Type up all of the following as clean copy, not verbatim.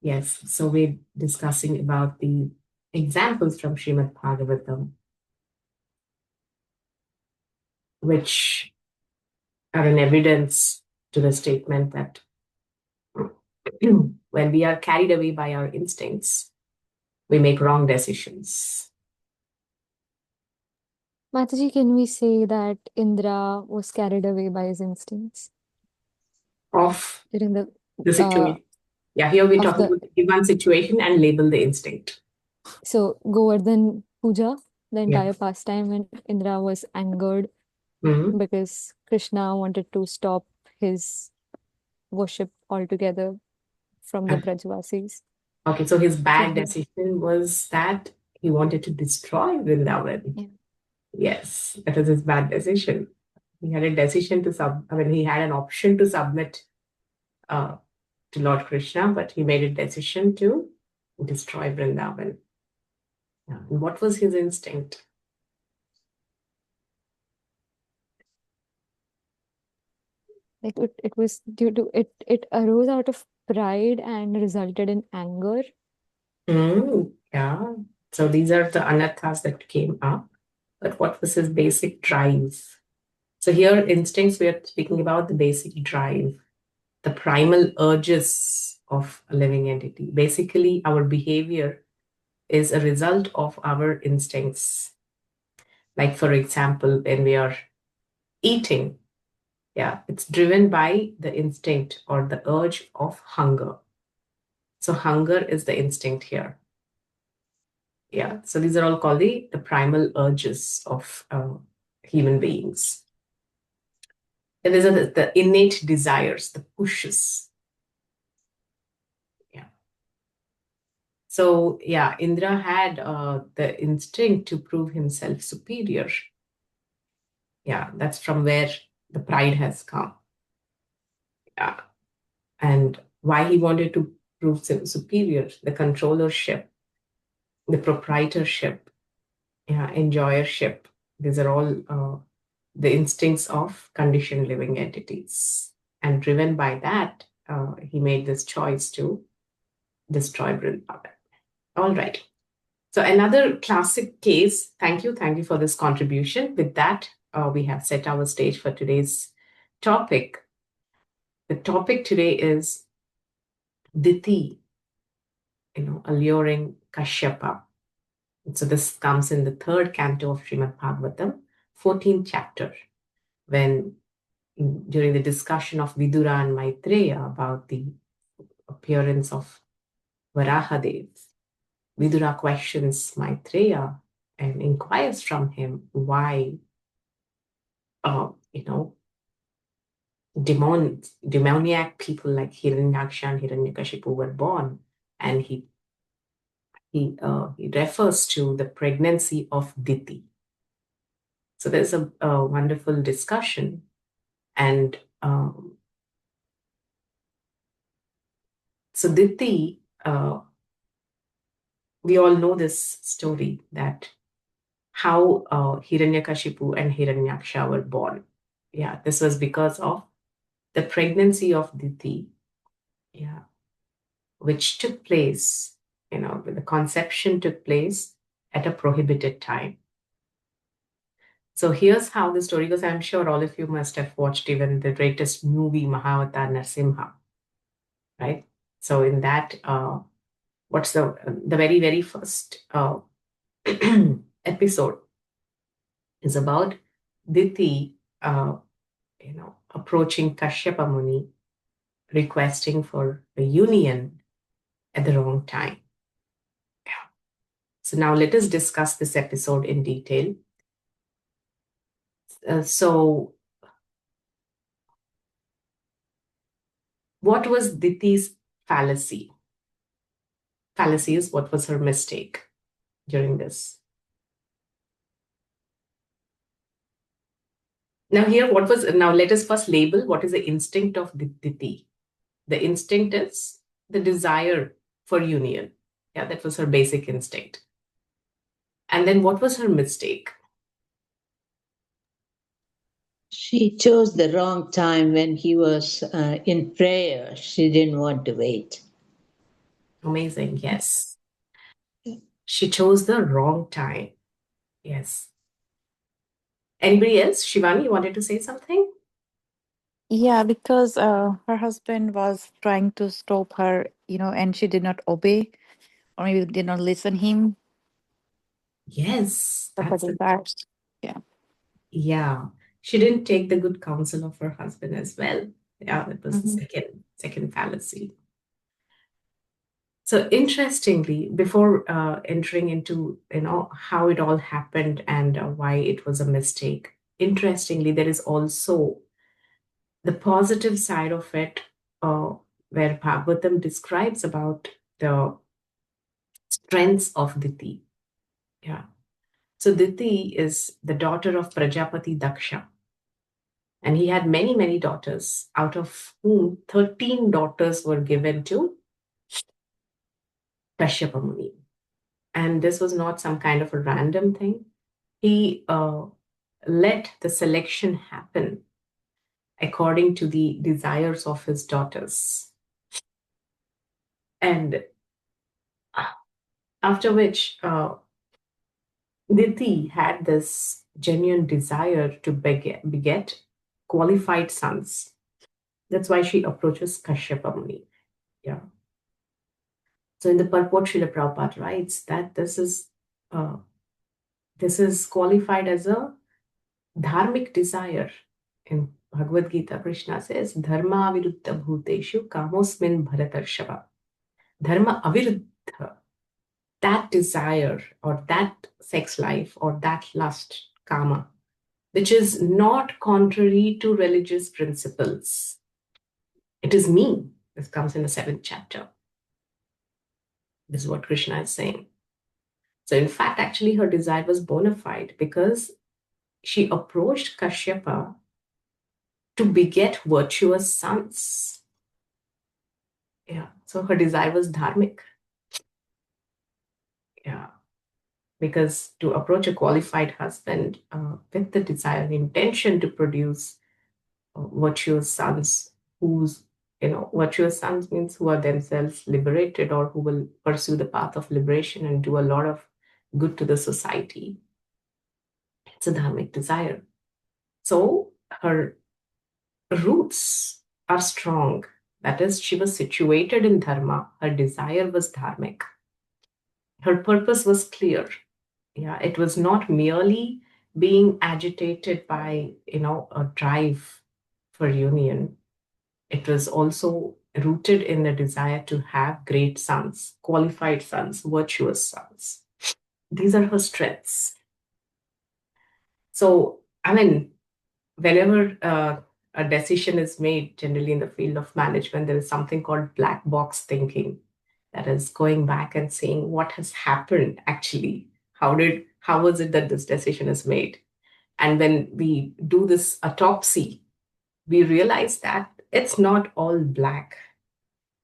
Yes, so we're discussing about the examples from Srimad Bhagavatam, which are an evidence to the statement that when we are carried away by our instincts, we make wrong decisions. Mataji, can we say that Indra was carried away by his instincts Of during the uh situation. Yeah, here we're of talking the about the one situation and label the instinct. so Govardhan Puja, the Yeah. entire pastime when Indra was angered Mhm. because Krishna wanted to stop his worship altogether from the Brajvasis. Okay, so his So bad he, decision was that he wanted to destroy Vrindavan. yeah. Yes, that was his bad decision. He had a decision to he had an option to submit uh, to Lord Krishna, but he made a decision to destroy Vrindavan. Yeah. And what was his instinct? Like it was due to it arose out of pride and resulted in anger. Yeah. So these are the anarthas that came up. But what was his basic drive? So here, instincts, we are speaking about the basic drive, the primal urges of a living entity. Basically, our behavior is a result of our instincts. Like, for example, when we are eating, yeah, it's driven by the instinct or the urge of hunger. So, hunger is the instinct here. Yeah, so these are all called the primal urges of human beings. And these are the innate desires, the pushes. Yeah. So, yeah, Indra had the instinct to prove himself superior. Yeah, that's from where the pride has come. Yeah. And why he wanted to prove superior, the controllership, the proprietorship, yeah, enjoyership. These are all the instincts of conditioned living entities. And driven by that, he made this choice to destroy Vrindavan. All right. So another classic case. Thank you for this contribution. With that, we have set our stage for today's topic. The topic today is Diti, alluring Kashyapa. So this comes in the third canto of Srimad Bhagavatam, 14th chapter, when during the discussion of Vidura and Maitreya about the appearance of Varahadev, Vidura questions Maitreya and inquires from him why, uh, you know, demoniac people like Hiranyaksha and Hiranyakashipu were born, and he refers to the pregnancy of Diti. So there's a wonderful discussion, and so Diti, we all know this story that how Hiranyakashipu and Hiranyaksha were born. Yeah, this was because of the pregnancy of Diti. Yeah, which took place, the conception took place at a prohibited time. So here's how the story goes. I'm sure all of you must have watched even the greatest movie, Mahavatar Narsimha, right? So in that, what's the very, very first episode is about Diti, approaching Kashyapa Muni, requesting for a union at the wrong time. So now let us discuss this episode in detail. So what was Diti's fallacy? Fallacy is what was her mistake during this. Now let us first label what is the instinct of Diti. The instinct is the desire for union. Yeah, that was her basic instinct. And then what was her mistake? She chose the wrong time when he was in prayer. She didn't want to wait. Amazing. Yes. Yeah. She chose the wrong time. Yes. Anybody else? Shivani, you wanted to say something? Yeah, because her husband was trying to stop her, and she did not obey or maybe did not listen him. Yes, So for that's the a, that, yeah. yeah. She didn't take the good counsel of her husband as well. Yeah, that was the Hmm. second fallacy. So interestingly, before entering into how it all happened and why it was a mistake, interestingly, there is also the positive side of it, uh, where Bhagavatam describes about the strengths of Diti. Yeah. So Diti is the daughter of Prajapati Daksha, and he had many, many daughters, out of whom 13 daughters were given to Kashyapa Muni. And this was not some kind of a random thing. He let the selection happen according to the desires of his daughters. And after which, Diti had this genuine desire to beget qualified sons. That's why she approaches Kashyapa Muni. Yeah. So in the purport, Srila Prabhupada writes that uh, this is qualified as a dharmic desire. In Bhagavad Gita, Krishna says, Dharma aviruddha bhuteshu kamosmin bharatarshava. Dharma aviruddha, that desire or that sex life or that lust, kama, which is not contrary to religious principles. It is me. This comes in the 7th chapter. This is what Krishna is saying. So, in fact, actually, her desire was bona fide because she approached Kashyapa to beget virtuous sons. Yeah. So, her desire was dharmic. Yeah. Because to approach a qualified husband with the desire and intention to produce virtuous sons whose virtuous sons means who are themselves liberated or who will pursue the path of liberation and do a lot of good to the society. It's a dharmic desire. So her roots are strong. That is, she was situated in dharma. Her desire was dharmic. Her purpose was clear. Yeah, it was not merely being agitated by a drive for union. It was also rooted in the desire to have great sons, qualified sons, virtuous sons. These are her strengths. So, I mean, whenever a decision is made, generally in the field of management, there is something called black box thinking. That is going back and saying what has happened actually. How was it that this decision is made? And when we do this autopsy, we realize that it's not all black.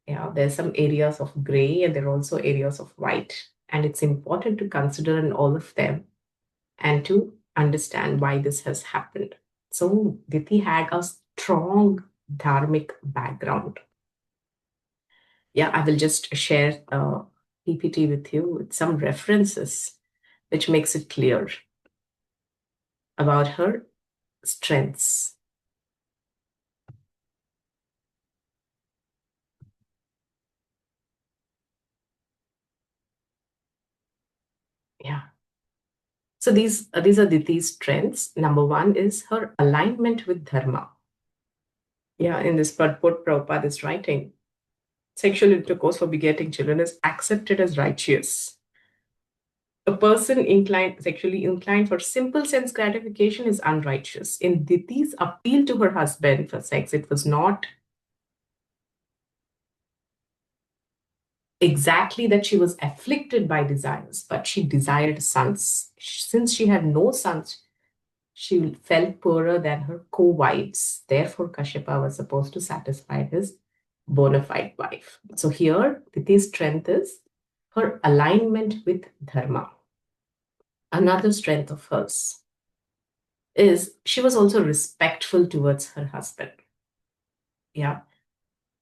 There's some areas of gray and there are also areas of white. And it's important to consider in all of them and to understand why this has happened. So Diti had a strong dharmic background. Yeah, I will just share PPT with you with some references which makes it clear about her strengths. Yeah. So these are Diti's strengths. Number one is her alignment with dharma. Yeah, in this purport, Prabhupada is writing, sexual intercourse for begetting children is accepted as righteous. A person sexually inclined for simple sense gratification is unrighteous. In Diti's appeal to her husband for sex, it was not exactly that she was afflicted by desires, but she desired sons. Since she had no sons, she felt poorer than her co-wives. Therefore, Kashyapa was supposed to satisfy his bona fide wife. So here, Diti's strength is her alignment with dharma. Another strength of hers is she was also respectful towards her husband. Yeah.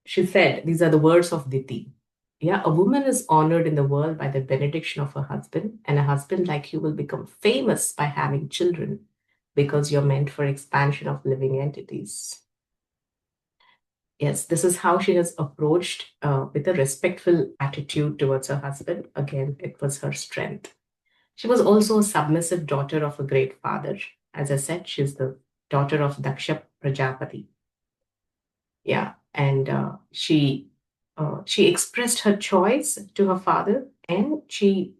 She said, these are the words of Diti. Yeah, a woman is honored in the world by the benediction of her husband, and a husband like you will become famous by having children because you're meant for expansion of living entities. Yes, this is how she has approached with a respectful attitude towards her husband. Again, it was her strength. She was also a submissive daughter of a great father. As I said, she's the daughter of Daksha Prajapati. Yeah, and she expressed her choice to her father, and she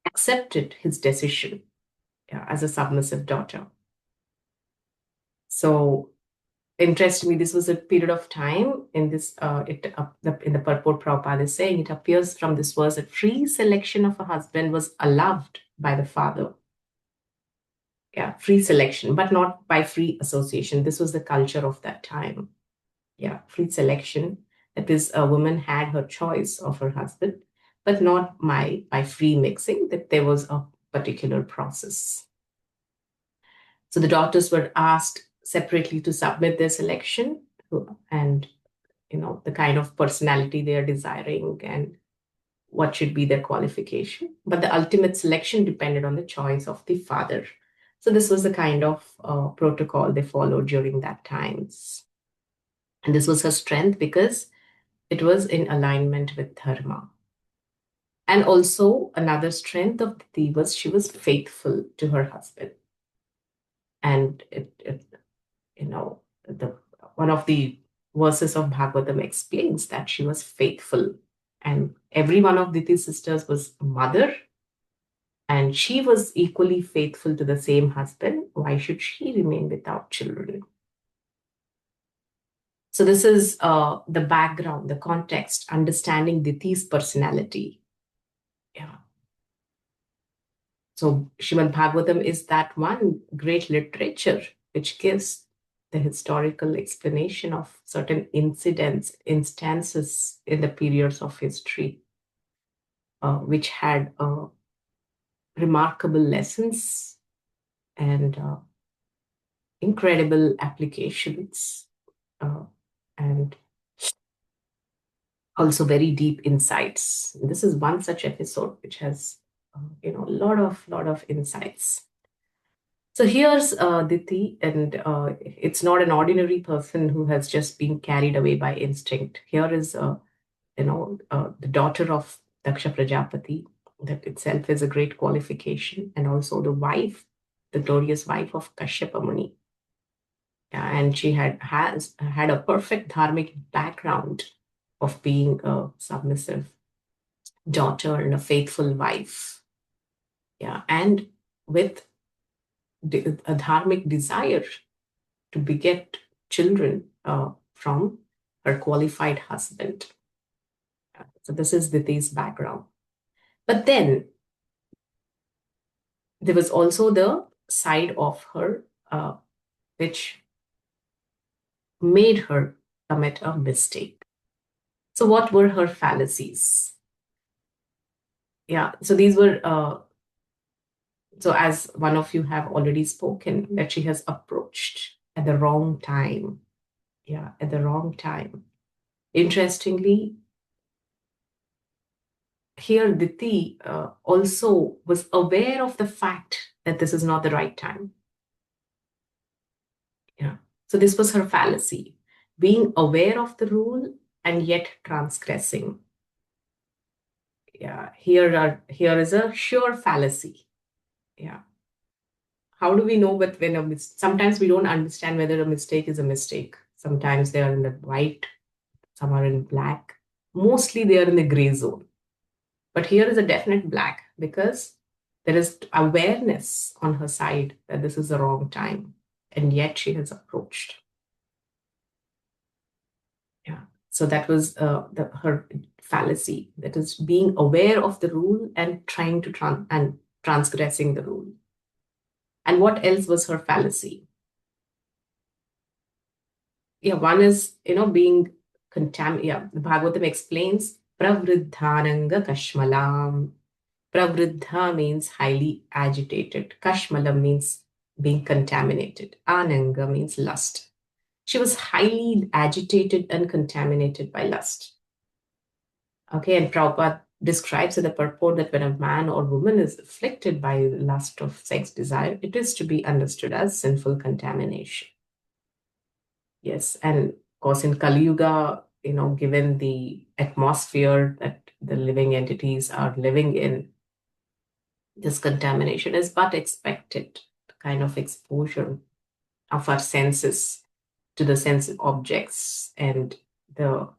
accepted his decision, yeah, as a submissive daughter. So interestingly, this was a period of time in this in the purport Prabhupada is saying, it appears from this verse that free selection of a husband was allowed by the father. Yeah, free selection, but not by free association. This was the culture of that time. Yeah, free selection. That is, a woman had her choice of her husband, but not by free mixing, that there was a particular process. So the daughters were asked separately to submit their selection and the kind of personality they are desiring and what should be their qualification. But the ultimate selection depended on the choice of the father. So this was the kind of protocol they followed during that times. And this was her strength because it was in alignment with dharma. And also another strength of Diti was she was faithful to her husband. And one of the verses of Bhagavatam explains that she was faithful. And every one of Diti's sisters was a mother, and she was equally faithful to the same husband. Why should she remain without children? So this is the background, the context, understanding Diti's personality. Yeah. So Srimad Bhagavatam is that one great literature which gives the historical explanation of certain instances in the periods of history, which had remarkable lessons and incredible applications, and also very deep insights. This is one such episode which has, a lot of insights. So here's Diti, and it's not an ordinary person who has just been carried away by instinct. Here is, the daughter of Daksha Prajapati. That itself is a great qualification, and also the wife, the glorious wife of Kashyapa Muni. Yeah, and she has had a perfect dharmic background of being a submissive daughter and a faithful wife. Yeah, and with a dharmic desire to beget children from her qualified husband. So this is Diti's background. But then there was also the side of her which made her commit a mistake. So what were her fallacies? Yeah, so these were, so as one of you have already spoken, that she has approached at the wrong time. Yeah, at the wrong time. Interestingly, here Diti also was aware of the fact that this is not the right time. Yeah. So this was her fallacy, being aware of the rule and yet transgressing. Yeah, here is a sure fallacy. Yeah. How do we know that sometimes we don't understand whether a mistake is a mistake. Sometimes they are in the white, some are in black. Mostly they are in the gray zone. But here is a definite black because there is awareness on her side that this is the wrong time. And yet she has approached. Yeah. So that was her fallacy. That is being aware of the rule and trying to transgressing the rule. And what else was her fallacy? Yeah, one is, being contaminated. Yeah, the Bhagavatam explains pravriddhananga kashmalam. Pravriddha means highly agitated. Kashmalam means being contaminated. Ananga means lust. She was highly agitated and contaminated by lust. Okay, and Prabhupada describes in the purport that when a man or woman is afflicted by lust of sex desire, it is to be understood as sinful contamination. Yes, and of course in Kali Yuga, given the atmosphere that the living entities are living in, this contamination is but expected. The kind of exposure of our senses to the sense objects and the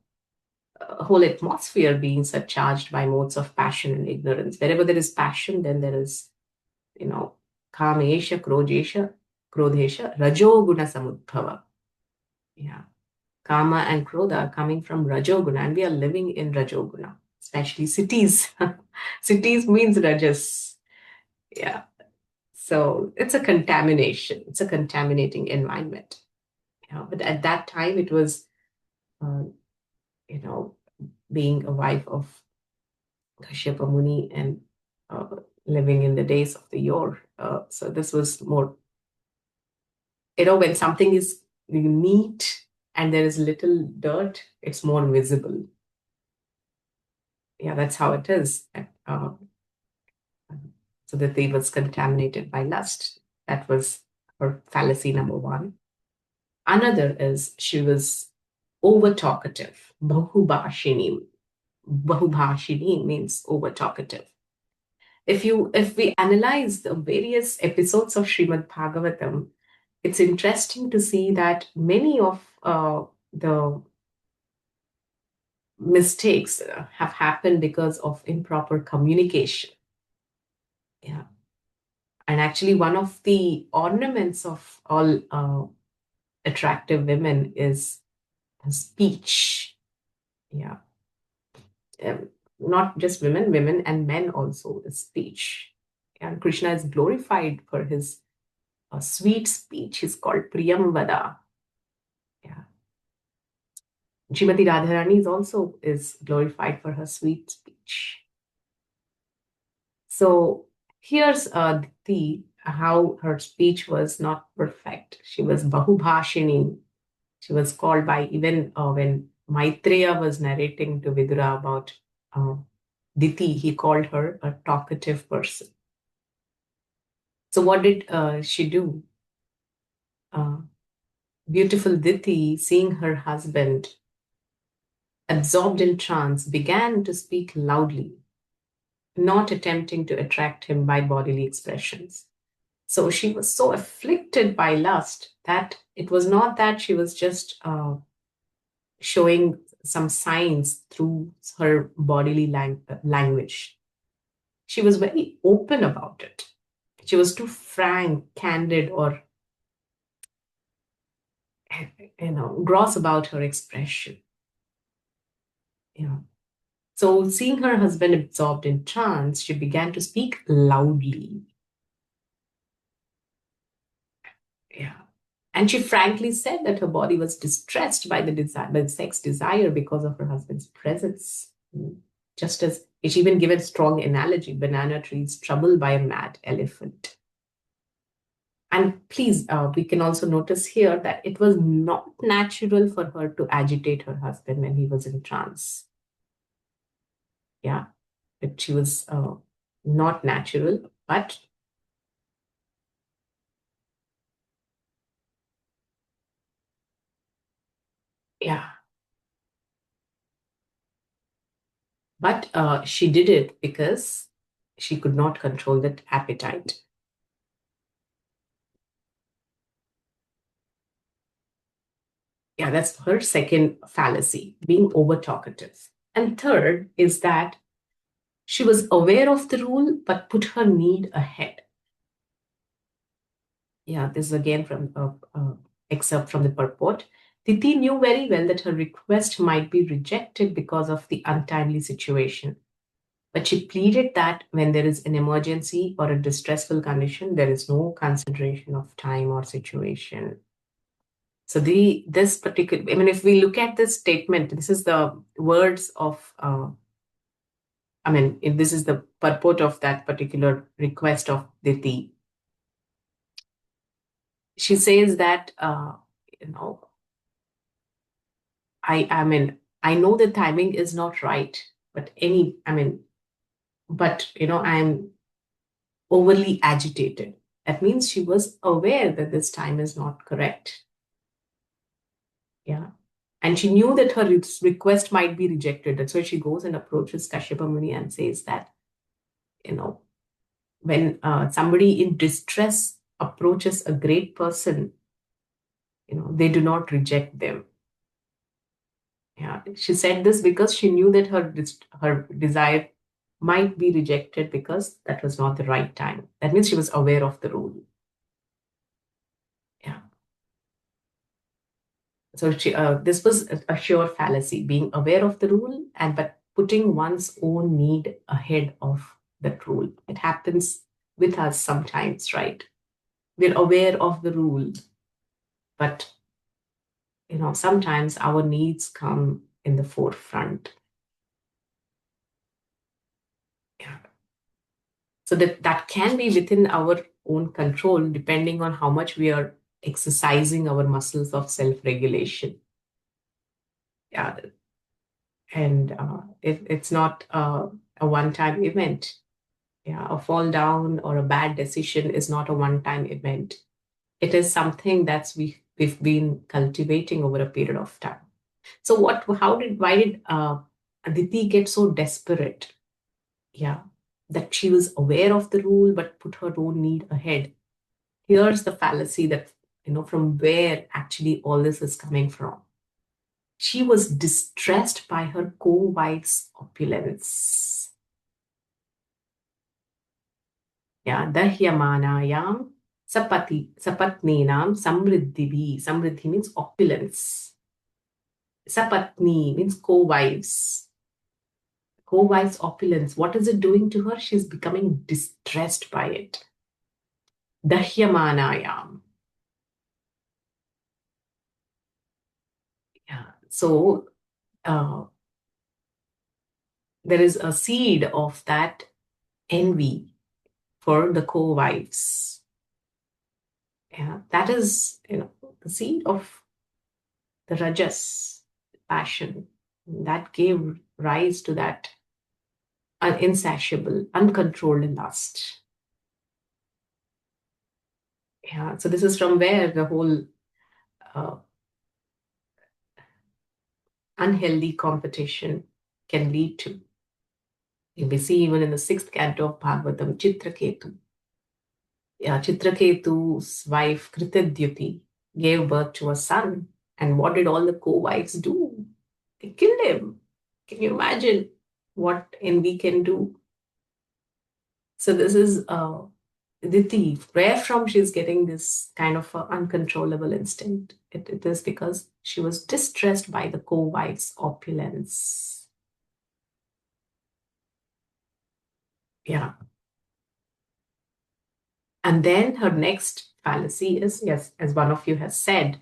whole atmosphere being surcharged by modes of passion and ignorance. Wherever there is passion, then there is, kamesha, krodesha, rajoguna samudbhava. Yeah. Kama and Krodha are coming from Rajoguna, and we are living in Rajoguna, especially cities. Cities means Rajas. Yeah. So it's a contamination. It's a contaminating environment. But at that time, it was, uh, being a wife of Kashyapa Muni and living in the days of the yore. So this was more, when something is neat and there is little dirt, it's more visible. Yeah, that's how it is. So that they was contaminated by lust. That was her fallacy number one. Another is she was over talkative. Bahubhashini. Bahubhashini means over talkative. If we analyze the various episodes of Srimad Bhagavatam, it's interesting to see that many of the mistakes have happened because of improper communication. Yeah. And actually, one of the ornaments of all attractive women is the speech. Yeah. Not just women and men also, the speech. And Krishna is glorified for his sweet speech. He's called Priyamvada. Yeah. Srimati Radharani is glorified for her sweet speech. So here's how her speech was not perfect. She was Bahubhashini. She was called by, even when Maitreya was narrating to Vidura about Diti, he called her a talkative person. So what did she do? Beautiful Diti, seeing her husband absorbed in trance, began to speak loudly, not attempting to attract him by bodily expressions. So she was so afflicted by lust that it was not that she was just showing some signs through her bodily language. She was very open about it. She was too frank, candid, or gross about her expression. So seeing her husband absorbed in trance, she began to speak loudly. Yeah. And she frankly said that her body was distressed by the sex desire because of her husband's presence. Just as she even gave a strong analogy, banana trees troubled by a mad elephant. And please, we can also notice here that it was not natural for her to agitate her husband when he was in trance. Yeah, but she was not natural, but yeah. But she did it because she could not control that appetite. Yeah, that's her second fallacy, being over talkative. And third is that she was aware of the rule, but put her need ahead. Yeah, this is again from excerpt from the purport. Titi knew very well that her request might be rejected because of the untimely situation. But she pleaded that when there is an emergency or a distressful condition, there is no consideration of time or situation. So this particular, if we look at this statement, this is the words of, if this is the purport of that particular request of Diti. She says that, I know the timing is not right, but I'm overly agitated. That means she was aware that this time is not correct. Yeah. And she knew that her request might be rejected. That's why she goes and approaches Kashyapa Muni and says that, when somebody in distress approaches a great person, they do not reject them. Yeah, she said this because she knew that her desire might be rejected because that was not the right time. That means she was aware of the rule. Yeah. So this was a sure fallacy, being aware of the rule but putting one's own need ahead of that rule. It happens with us sometimes, right? We're aware of the rule, but sometimes our needs come in the forefront. Yeah. So that can be within our own control, depending on how much we are exercising our muscles of self-regulation. Yeah. And it's not a one-time event. Yeah, a fall down or a bad decision is not a one-time event. It is something we've been cultivating over a period of time. So why did Aditi get so desperate? Yeah, that she was aware of the rule but put her own need ahead. Here's the fallacy that, from where actually all this is coming from. She was distressed by her co-wife's opulence. Yeah, Dahyamanayam sapatninam samriddhi. Samriddhi means opulence. Sapatni means co-wives. Co-wife's opulence. What is it doing to her? She's becoming distressed by it. Dahyamanayam. Yeah. So there is a seed of that envy for the co-wives. Yeah, that is, the seed of the rajas, passion, that gave rise to that insatiable, uncontrolled lust. Yeah, so this is from where the whole unhealthy competition can lead to. We see even in the 6th canto of Bhagavatam, Chitraketu. Yeah, Chitraketu's wife Kritadyuti gave birth to a son. And what did all the co-wives do? They killed him. Can you imagine what envy can do? So this is Diti. Where from she's getting this kind of uncontrollable instinct? It is because she was distressed by the co-wife's opulence. Yeah. And then her next fallacy is, yes, as one of you has said,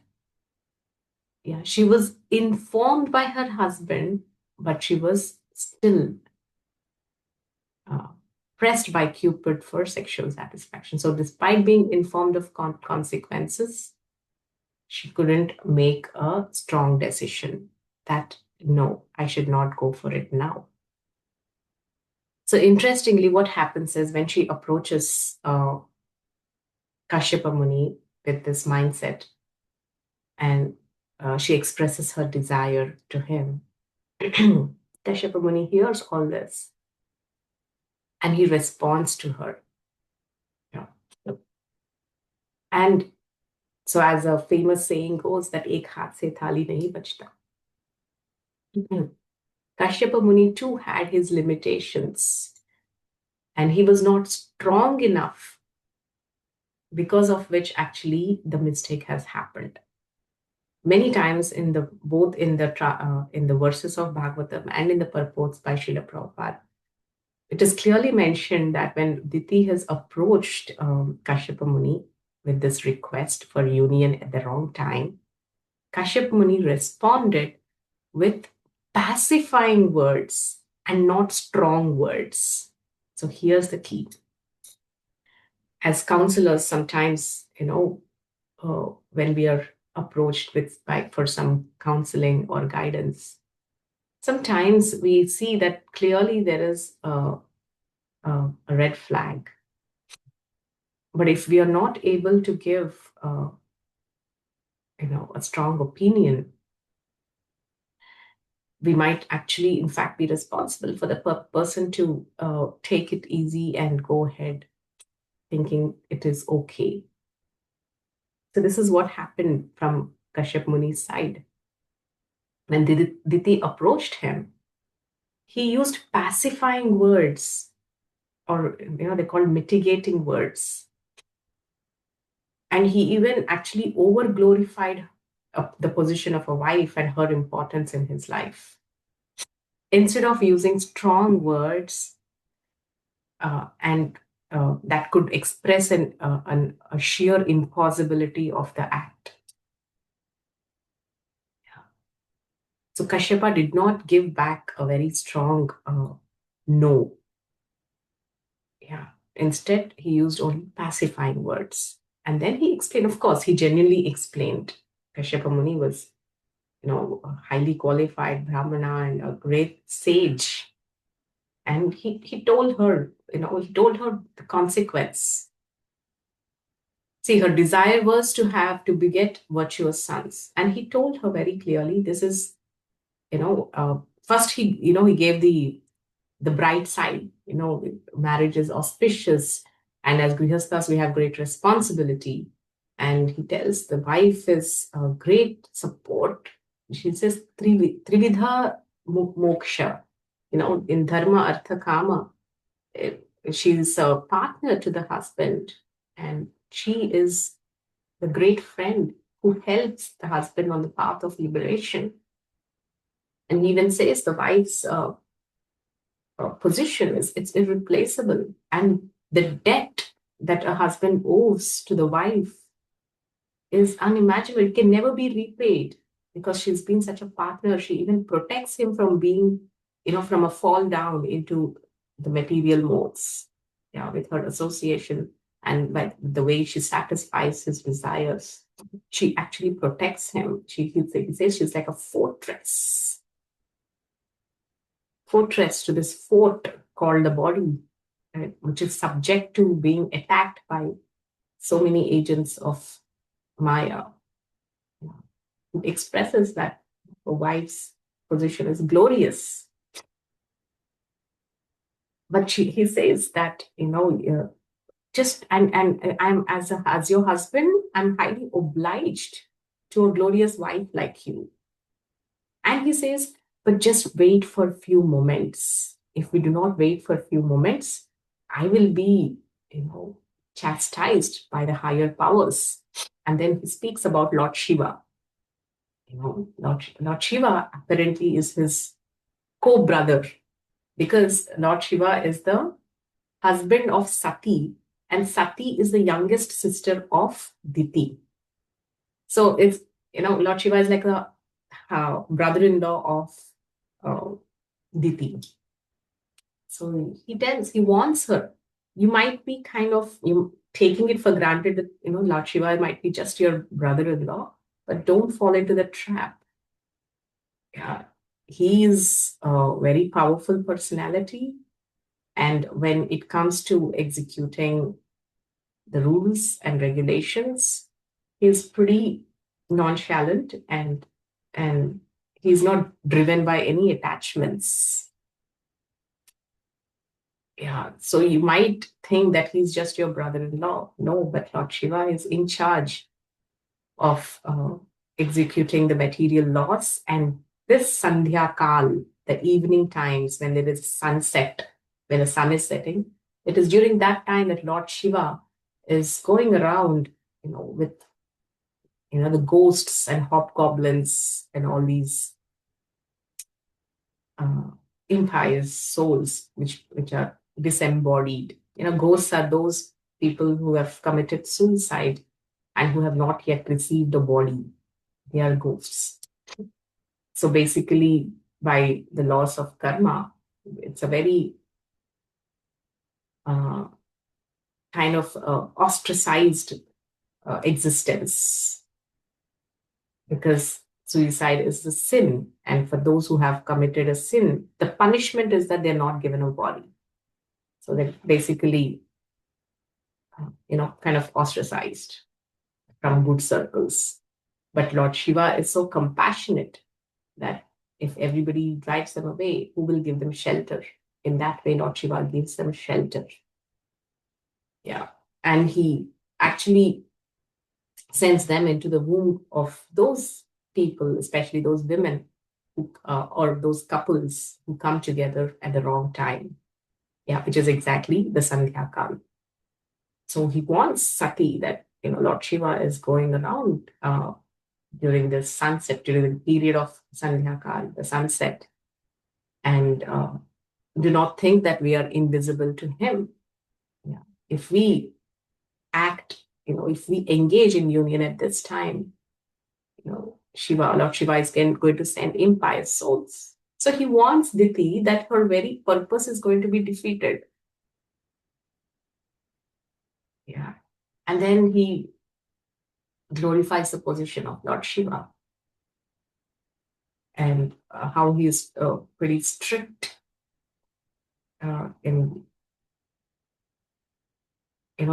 yeah, she was informed by her husband, but she was still pressed by Cupid for sexual satisfaction. So despite being informed of consequences, she couldn't make a strong decision that, no, I should not go for it now. So interestingly, what happens is when she approaches Kashyapa Muni with this mindset, and she expresses her desire to him, Kashyapa Muni hears all this and he responds to her. Yeah. And so, as a famous saying goes, that ek haath se thali nahi bachta. Kashyapa Muni too had his limitations, and he was not strong enough, because of which actually the mistake has happened. Many times both in the verses of Bhagavatam and in the purports by Srila Prabhupada, it is clearly mentioned that when Diti has approached Kashyapa Muni with this request for union at the wrong time, Kashyapa Muni responded with pacifying words and not strong words. So here's the key. As counselors, sometimes, when we are approached for some counseling or guidance, sometimes we see that clearly there is a red flag. But if we are not able to give, a strong opinion, we might actually, in fact, be responsible for the person to take it easy and go ahead thinking it is okay. So this is what happened from Kashyap Muni's side. When Diti approached him, he used pacifying words, or they call mitigating words. And he even actually over glorified the position of a wife and her importance in his life. Instead of using strong words and that could express a sheer impossibility of the act. So Kashyapa did not give back a very strong no. Yeah. Instead, he used only pacifying words. And then he explained, of course, he genuinely explained. Kashyapa Muni was, a highly qualified Brahmana and a great sage. And he told her, the consequence. See, her desire was to beget virtuous sons. And he told her very clearly, this is, first he gave the bright side, marriage is auspicious. And as Grihasthas, we have great responsibility. And he tells the wife is a great support. She says, Trividha moksha, in dharma, artha, kama. She's a partner to the husband. And she is the great friend who helps the husband on the path of liberation. And he even says the wife's position it's irreplaceable, and the debt that a husband owes to the wife is unimaginable. It can never be repaid because she's been such a partner. She even protects him from being, from a fall down into the material modes, with her association and by the way she satisfies his desires. She actually protects him. He says she's like a fortress to this fort called the body, right, which is subject to being attacked by so many agents of Maya. It expresses that a wife's position is glorious. But he says that, just and I'm as your husband, I'm highly obliged to a glorious wife like you. And he says, but just wait for a few moments. If we do not wait for a few moments, I will be, chastised by the higher powers. And then he speaks about Lord Shiva. Lord Shiva apparently is his co-brother, because Lord Shiva is the husband of Sati, and Sati is the youngest sister of Diti. So it's, Lord Shiva is like the brother-in-law of Diti. So he wants her. You might be kind of taking it for granted that, Lord Shiva might be just your brother-in-law, but don't fall into the trap. Yeah, he is a very powerful personality. And when it comes to executing the rules and regulations, he's pretty nonchalant and he's not driven by any attachments. Yeah, so you might think that he's just your brother-in-law. No, but Lord Shiva is in charge of executing the material laws. And this Sandhya Kal, the evening times when there is sunset, when the sun is setting, it is during that time that Lord Shiva is going around, with, the ghosts and hobgoblins and all these impious souls which are disembodied. Ghosts are those people who have committed suicide and who have not yet received a body. They are ghosts. So basically, by the laws of karma, it's a very kind of ostracized existence, because suicide is a sin. And for those who have committed a sin, the punishment is that they're not given a body. So they're basically, kind of ostracized from good circles. But Lord Shiva is so compassionate that if everybody drives them away, who will give them shelter? In that way, Lord Shiva gives them shelter. Yeah. And he actually sends them into the womb of those people, especially those women who, or those couples who come together at the wrong time. Yeah, which is exactly the Sandhya Kal. So he warns Sati that, Lord Shiva is going around during the sunset, during the period of Sandhya Kal, the sunset. And do not think that we are invisible to him. Yeah. If we act, if we engage in union at this time, Lord Shiva is going to send impious souls. So he warns Diti that her very purpose is going to be defeated. Yeah. And then he glorifies the position of Lord Shiva and how he is pretty strict in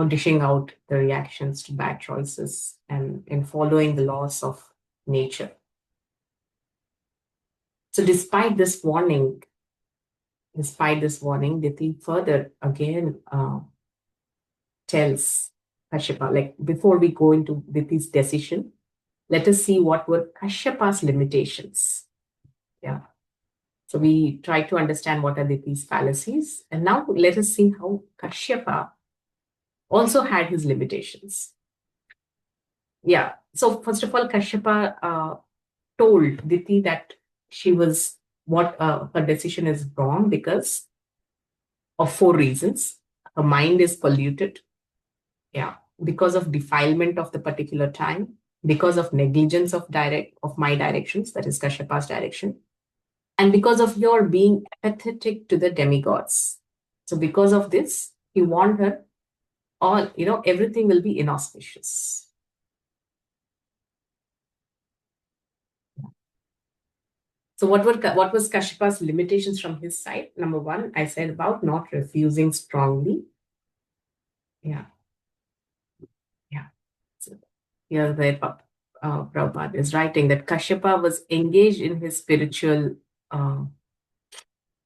dishing out the reactions to bad choices and in following the laws of nature. So despite this warning, Diti further again tells Kashyapa, like before we go into Diti's decision, let us see what were Kashyapa's limitations. Yeah. So we try to understand what are Diti's fallacies. And now let us see how Kashyapa also had his limitations. Yeah. So first of all, Kashyapa told Diti that her decision is wrong because of 4 reasons. Her mind is polluted. Yeah. Because of defilement of the particular time, because of negligence of my directions, that is Kashyapa's direction, and because of your being apathetic to the demigods. So because of this, he warned her, everything will be inauspicious. So what was Kashyapa's limitations from his side? Number 1, I said about not refusing strongly. Yeah. So here's where Prabhupada is writing that Kashyapa was engaged in his spiritual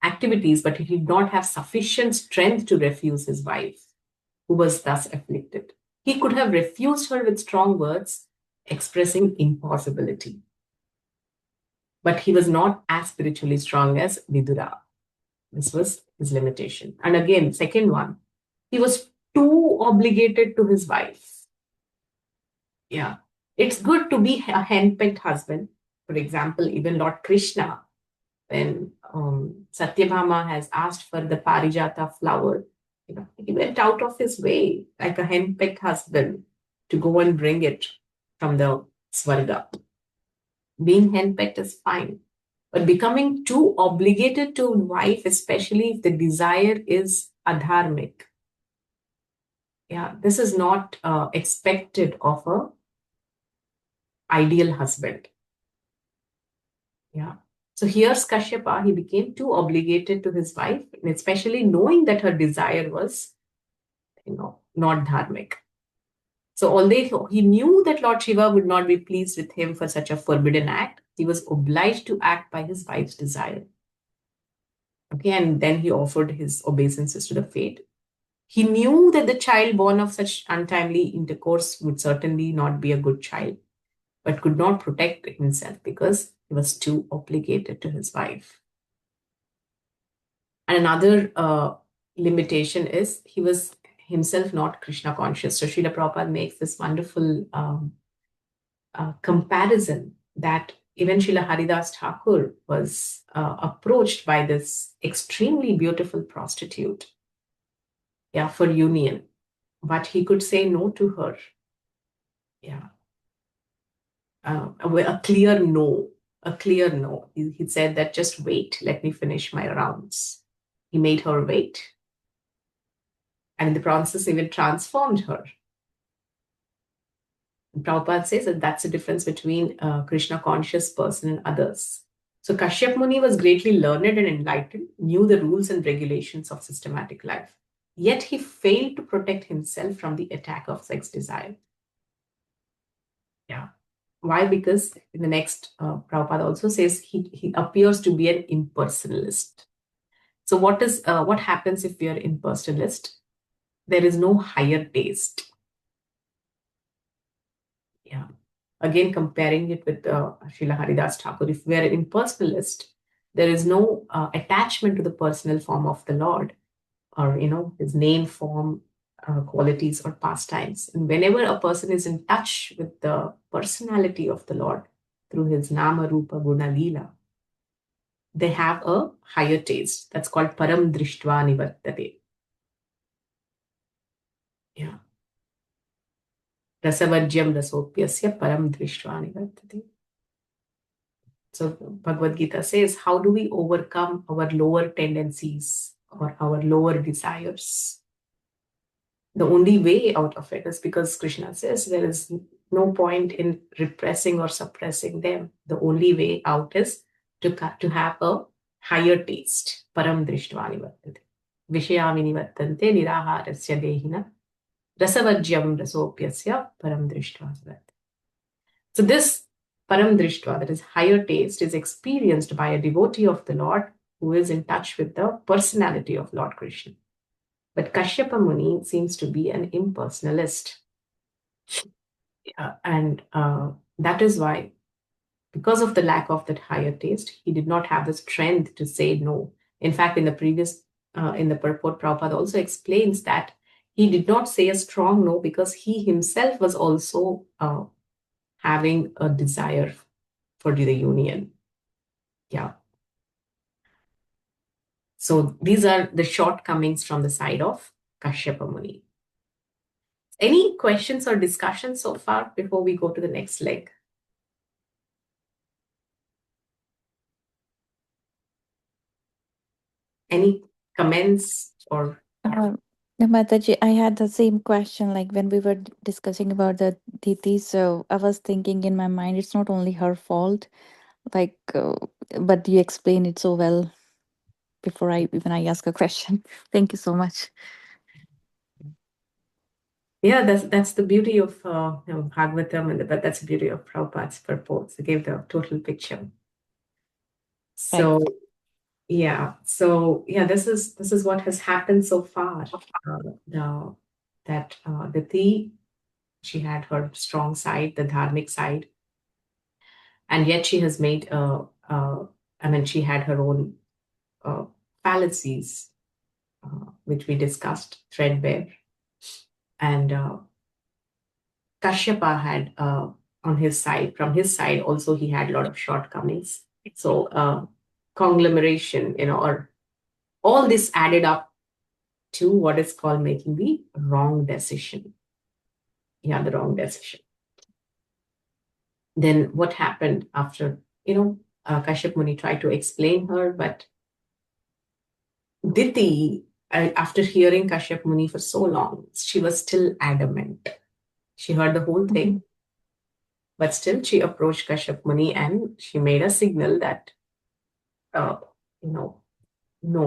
activities, but he did not have sufficient strength to refuse his wife, who was thus afflicted. He could have refused her with strong words, expressing impossibility. But he was not as spiritually strong as Vidura. This was his limitation. And again, second one, he was too obligated to his wife. Yeah. It's good to be a henpecked husband. For example, even Lord Krishna, when Satyabhama has asked for the Parijata flower, he went out of his way like a henpecked husband to go and bring it from the Swarga. Being henpecked is fine, but becoming too obligated to a wife, especially if the desire is adharmic, this is not expected of a ideal husband. Yeah. So here's Kashyapa, he became too obligated to his wife, and especially knowing that her desire was, not dharmic. So although he knew that Lord Shiva would not be pleased with him for such a forbidden act, he was obliged to act by his wife's desire. Okay, and then he offered his obeisances to the fate. He knew that the child born of such untimely intercourse would certainly not be a good child, but could not protect himself because he was too obligated to his wife. And another limitation is he was himself not Krishna conscious. So Srila Prabhupada makes this wonderful comparison that even Srila Haridas Thakur was approached by this extremely beautiful prostitute, for union, but he could say no to her. A clear no. He said that just wait, let me finish my rounds. He made her wait. And in the process, even transformed her. And Prabhupada says that that's the difference between a Krishna conscious person and others. So Kashyap Muni was greatly learned and enlightened, knew the rules and regulations of systematic life. Yet he failed to protect himself from the attack of sex desire. Yeah. Why? Because in the next, Prabhupada also says he appears to be an impersonalist. So what happens if we are impersonalist? There is no higher taste. Yeah. Again, comparing it with Srila Haridas Thakur, if we are an impersonalist, there is no attachment to the personal form of the Lord, or his name, form, qualities, or pastimes. And whenever a person is in touch with the personality of the Lord through his Nama, Rupa, Guna, Leela, they have a higher taste. That's called Param Drishtva Nivartate. Yeah. Rasavajyam Rasopyasya Param Drishtva Nivartate. So Bhagavad Gita says, how do we overcome our lower tendencies or our lower desires? The only way out of it is because Krishna says there is no point in repressing or suppressing them. The only way out is to have a higher taste. Param Drishtva Nivartate. Vishayami Nivartante Niraharasya Dehina Rasavajyam Rasopyasya Param Drishtva Nivartate. So this Param Drishtva, that is higher taste, is experienced by a devotee of the Lord who is in touch with the personality of Lord Krishna. But Kashyapa Muni seems to be an impersonalist. And that is why, because of the lack of that higher taste, he did not have the strength to say no. In fact, in the purport, Prabhupada also explains that he did not say a strong no because he himself was also having a desire for the union. Yeah. So these are the shortcomings from the side of Kashyapa Muni. Any questions or discussions so far before we go to the next leg? Any comments or? Mataji, I had the same question like when we were discussing about the Diti. So I was thinking in my mind, it's not only her fault, like, but you explain it so well before I ask a question. Thank you so much. Yeah, that's the beauty of Bhagavatam, and that's the beauty of Prabhupada's purports. They gave the total picture. So Right. this is what has happened so far. That Diti, she had her strong side, the dharmic side, and yet she has made she had her own fallacies, which we discussed threadbare, and Kashyapa had on his side, from his side also he had a lot of shortcomings. So conglomeration, or all this added up to what is called making the wrong decision. Yeah, the wrong decision. Then what happened after, Kashyap Muni tried to explain her, but Diti, after hearing Kashyap Muni for so long, she was still adamant. She heard the whole thing, but still she approached Kashyap Muni and she made a signal that, no,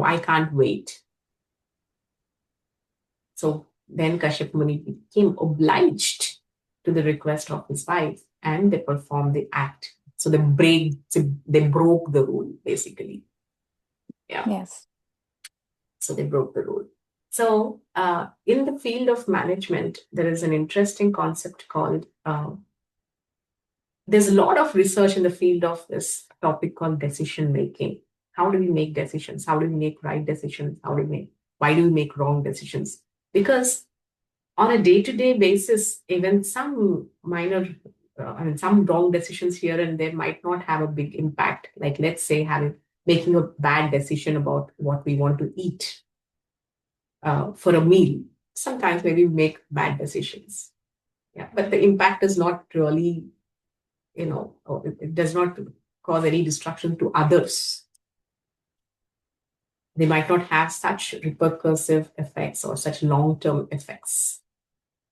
I can't wait. So then Kashyap Muni became obliged to the request of his wife, and they performed the act. So they broke the rule, basically. Yeah. Yes. So they broke the rule. So in the field of management, there is an interesting concept called, there's a lot of research in the field of this topic called decision making. How do we make decisions? How do we make right decisions? Why do we make wrong decisions? Because on a day-to-day basis, even some minor, some wrong decisions here and there might not have a big impact. Like, let's say making a bad decision about what we want to eat for a meal. Sometimes maybe we make bad decisions. Yeah, but the impact is not really, it does not cause any destruction to others. They might not have such repercussive effects or such long-term effects.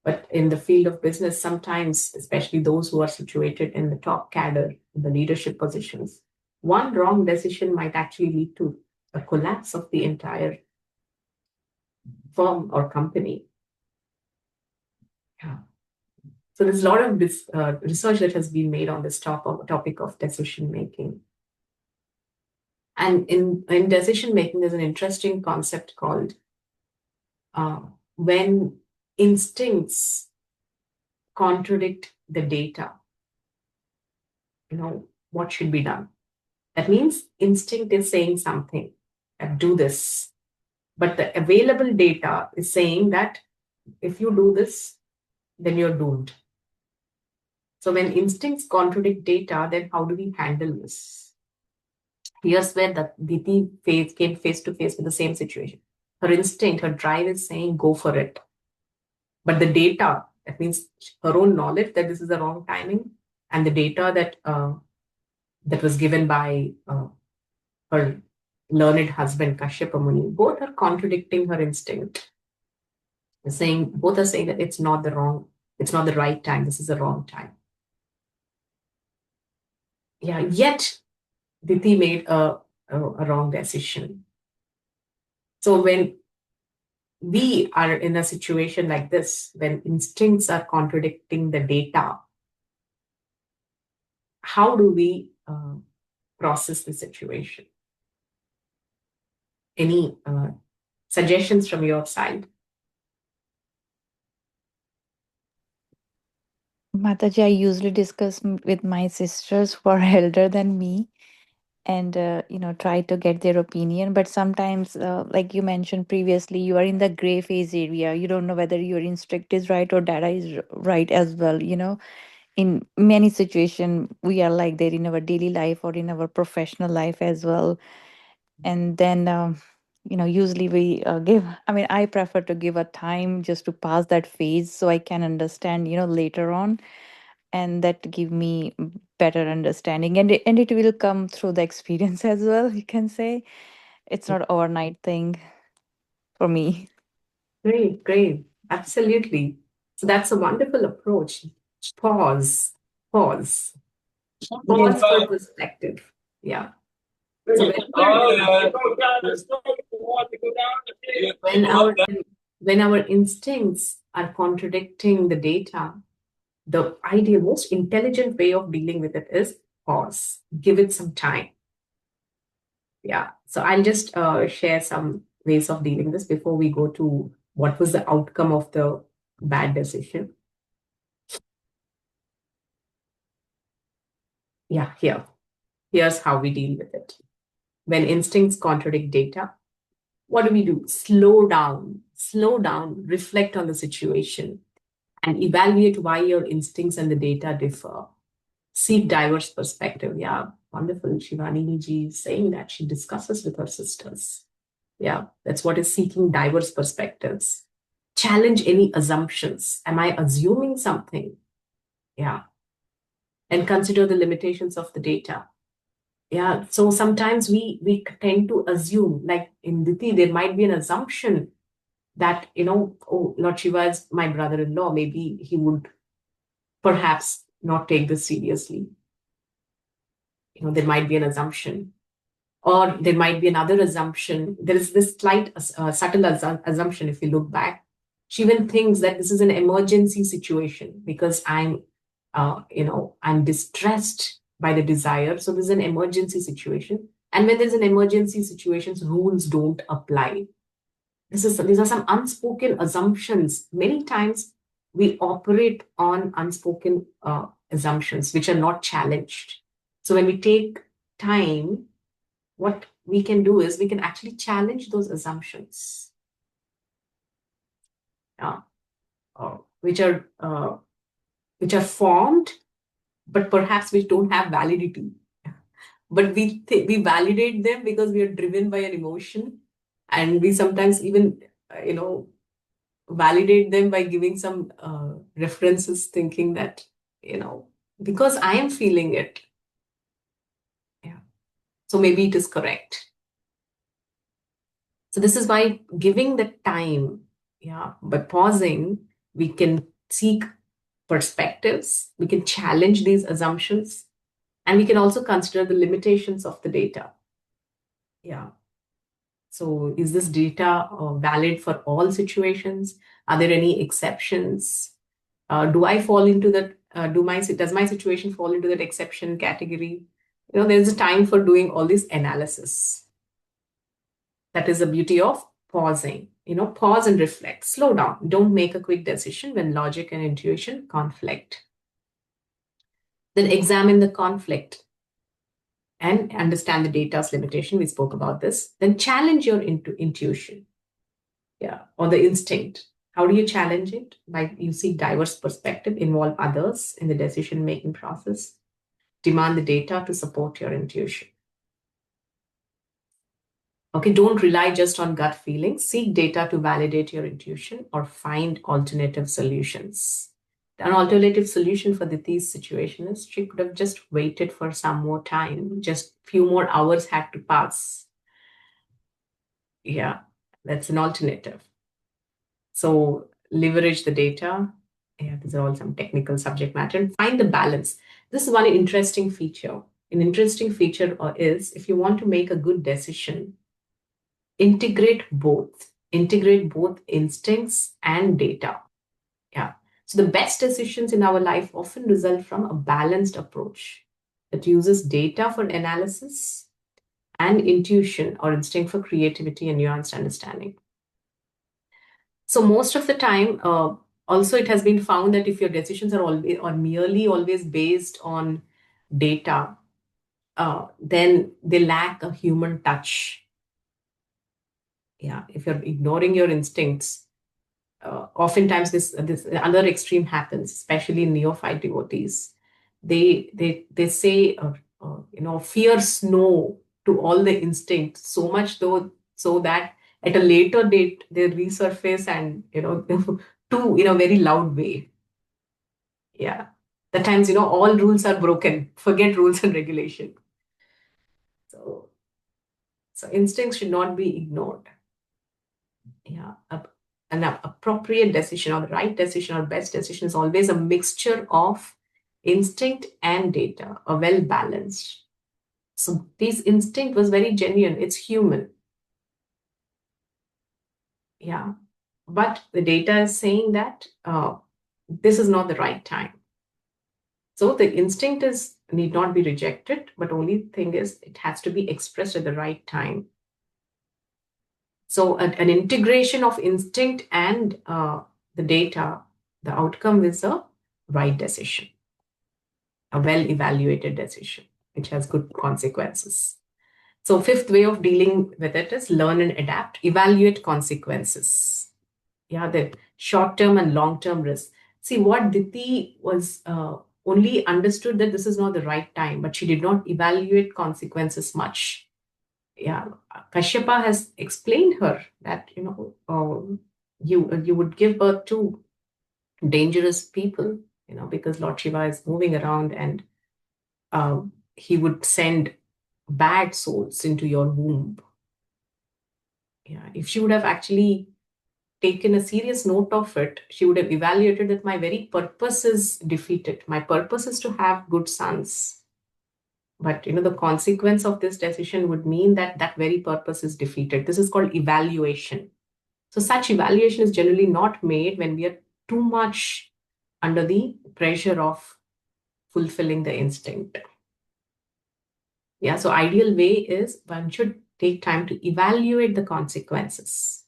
But in the field of business, sometimes, especially those who are situated in the top cadre, the leadership positions, one wrong decision might actually lead to a collapse of the entire firm or company. Yeah. So there's a lot of this research that has been made on this topic of decision making. And in decision making, there's an interesting concept called when instincts contradict the data, what should be done. That means instinct is saying something, do this. But the available data is saying that if you do this, then you're doomed. So when instincts contradict data, then how do we handle this? Here's where the Diti came face to face with the same situation. Her instinct, her drive is saying, go for it. But the data, that means her own knowledge that this is the wrong timing, and the data that was given by her learned husband, Kashyapa Muni, both are contradicting her instinct. Both are saying that it's not the right time, this is the wrong time. Yeah, yet Diti made a wrong decision. So when we are in a situation like this, when instincts are contradicting the data, how do we process the situation? Any suggestions from your side? Mataji, I usually discuss with my sisters who are elder than me, and try to get their opinion. But sometimes, like you mentioned previously, you are in the gray phase area. You don't know whether your instinct is right or data is right as well. In many situations, we are like that in our daily life or in our professional life as well. And then usually we give, I mean, I prefer to give a time just to pass that phase so I can understand later on, and that give me better understanding, and it will come through the experience as well, you can say. It's not overnight thing for me. Great. Absolutely. So that's a wonderful approach. Pause. Pause for perspective. Yeah. So when our instincts are contradicting the data, the ideal, most intelligent way of dealing with it is pause, give it some time. Yeah. So I'll just share some ways of dealing this before we go to what was the outcome of the bad decision. Yeah, here's how we deal with it. When instincts contradict data, what do we do? Slow down, reflect on the situation, and evaluate why your instincts and the data differ. Seek diverse perspective. Yeah, wonderful. Shivani ji is saying that she discusses with her sisters. Yeah, that's what is seeking diverse perspectives. Challenge any assumptions. Am I assuming something? Yeah. And consider the limitations of the data. Yeah, so sometimes we tend to assume, like in Diti, there might be an assumption that, oh, Lord Shiva is my brother-in-law, maybe he would perhaps not take this seriously. There might be an assumption. Or there might be another assumption. There is this slight, subtle assumption, if you look back. She even thinks that this is an emergency situation because I'm distressed by the desire. So there's an emergency situation. And when there's an emergency situation, rules don't apply. These are some unspoken assumptions. Many times we operate on unspoken assumptions, which are not challenged. So when we take time, what we can do is we can actually challenge those assumptions, which are formed, but perhaps which don't have validity. But we validate them because we are driven by an emotion, and we sometimes even validate them by giving some references, thinking that because I am feeling it, yeah, so maybe it is correct. So this is why giving the time, by pausing, we can seek perspectives, we can challenge these assumptions, and we can also consider the limitations of the data. Yeah. So is this data valid for all situations? Are there any exceptions? Do I fall into that? Does my situation fall into that exception category? There's a time for doing all this analysis. That is the beauty of pausing. Pause and reflect. Slow down. Don't make a quick decision when logic and intuition conflict. Then examine the conflict and understand the data's limitation. We spoke about this. Then challenge your intuition, or the instinct. How do you challenge it? You seek diverse perspective, involve others in the decision-making process, demand the data to support your intuition. Okay, don't rely just on gut feelings. Seek data to validate your intuition or find alternative solutions. An alternative solution for Diti's situation is she could have just waited for some more time. Just few more hours had to pass. Yeah, that's an alternative. So leverage the data. Yeah, these are all some technical subject matter. And find the balance. This is one interesting feature. An interesting feature is if you want to make a good decision, integrate both instincts and data. Yeah. So the best decisions in our life often result from a balanced approach that uses data for analysis and intuition or instinct for creativity and nuanced understanding. So most of the time, also it has been found that if your decisions are merely always based on data, then they lack a human touch. Yeah, if you're ignoring your instincts, oftentimes this other extreme happens, especially in neophyte devotees. They say, fierce no to all the instincts, so much so that at a later date they resurface and to in a very loud way. Yeah, at times all rules are broken. Forget rules and regulation. So instincts should not be ignored. Yeah, an appropriate decision or the right decision or best decision is always a mixture of instinct and data, a well balanced. So this instinct was very genuine. It's human. Yeah, but the data is saying that this is not the right time. So the instinct need not be rejected, but only thing is it has to be expressed at the right time. So an integration of instinct and the data, the outcome is a right decision, a well-evaluated decision, which has good consequences. So fifth way of dealing with it is learn and adapt, evaluate consequences. Yeah, the short-term and long-term risks. See, what Diti was only understood that this is not the right time, but she did not evaluate consequences much. Yeah, Kashyapa has explained her that you would give birth to dangerous people, because Lord Shiva is moving around and he would send bad souls into your womb. Yeah, if she would have actually taken a serious note of it, she would have evaluated that my very purpose is defeated. My purpose is to have good sons. But the consequence of this decision would mean that that very purpose is defeated. This is called evaluation. So such evaluation is generally not made when we are too much under the pressure of fulfilling the instinct. Yeah, so ideal way is one should take time to evaluate the consequences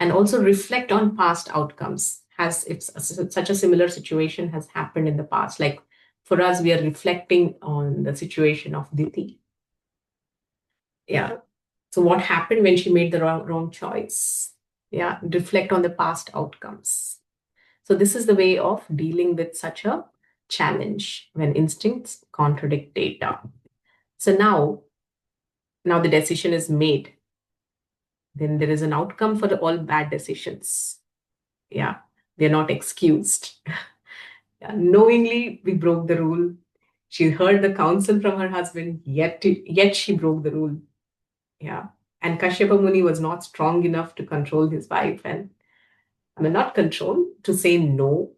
and also reflect on past outcomes. If such a similar situation has happened in the past, like for us, we are reflecting on the situation of Diti. Yeah. So what happened when she made the wrong choice? Yeah. Reflect on the past outcomes. So this is the way of dealing with such a challenge when instincts contradict data. So now the decision is made. Then there is an outcome for all bad decisions. Yeah. They're not excused. Yeah, knowingly, we broke the rule. She heard the counsel from her husband, yet she broke the rule. Yeah. And Kashyapa Muni was not strong enough to control his wife. And I mean, not control, to say no,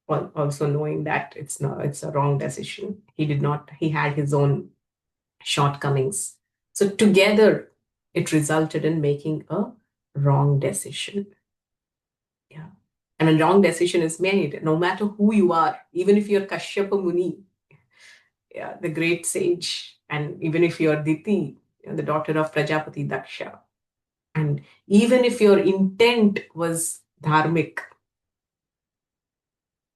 also knowing that it's a wrong decision. He had his own shortcomings. So together, it resulted in making a wrong decision. Yeah. I mean, wrong decision is made, no matter who you are, even if you're Kashyapa Muni, yeah, the great sage, and even if you're Diti, the daughter of Prajapati Daksha, and even if your intent was dharmic,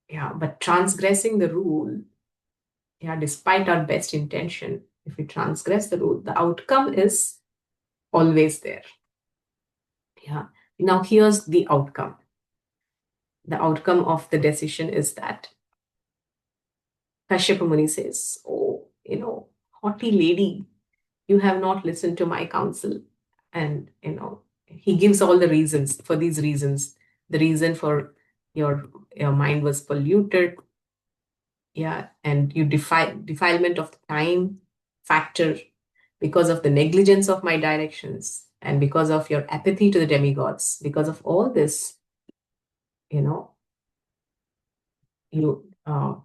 yeah, but transgressing the rule, yeah, despite our best intention, if we transgress the rule, the outcome is always there. Yeah. Now here's the outcome. The outcome of the decision is that Kashyapa Muni says, "Oh, haughty lady, you have not listened to my counsel." And, he gives all the reasons for these reasons. The reason for your mind was polluted, yeah, and you defilement of the time factor because of the negligence of my directions and because of your apathy to the demigods. Because of all this,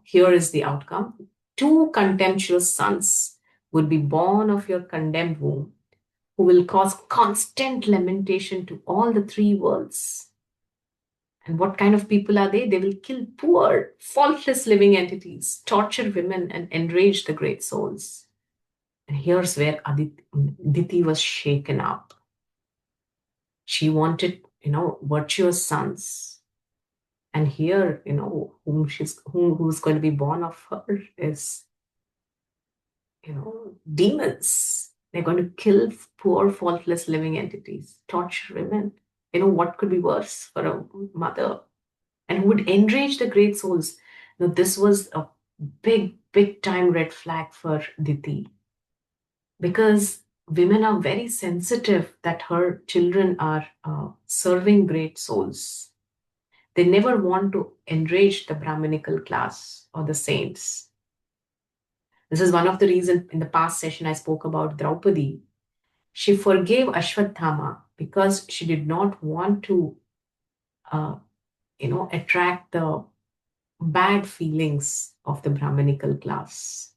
here is the outcome. 2 contemptuous sons would be born of your condemned womb, who will cause constant lamentation to all the 3 worlds. And what kind of people are they? They will kill poor, faultless living entities, torture women, and enrage the great souls. And here's where Aditi was shaken up. She wanted, virtuous sons. And here, who's going to be born of her is, demons. They're going to kill poor, faultless living entities, torture women. What could be worse for a mother? And who would enrage the great souls? This was a big, big time red flag for Diti, because women are very sensitive that her children are serving great souls. They never want to enrage the Brahminical class or the saints. This is one of the reasons in the past session I spoke about Draupadi. She forgave Ashwatthama because she did not want to, attract the bad feelings of the Brahminical class.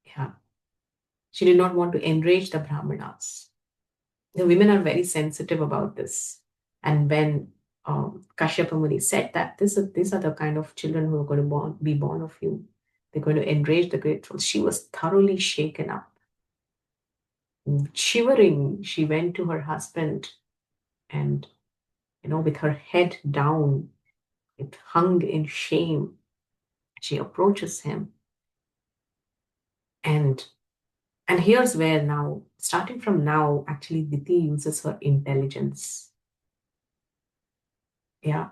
Yeah. She did not want to enrage the Brahmanas. The women are very sensitive about this. And when Kashyapa Muni said that these are the kind of children who are going to be born of you, they're going to enrage the great souls, she was thoroughly shaken up. Shivering, she went to her husband and, with her head down, it hung in shame. She approaches him. And here's where now, starting from now, actually Diti uses her intelligence. Yeah.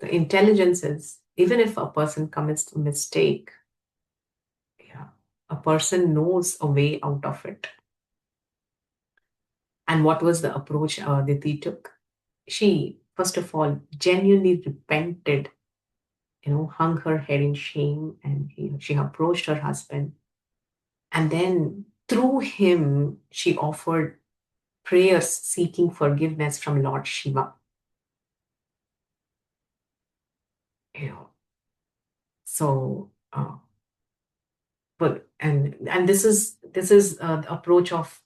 The intelligence is, even if a person commits a mistake, yeah, a person knows a way out of it. And what was the approach Diti took? She, first of all, genuinely repented, hung her head in shame, and she approached her husband. And then through him, she offered prayers seeking forgiveness from Lord Shiva. So, but and this is the approach of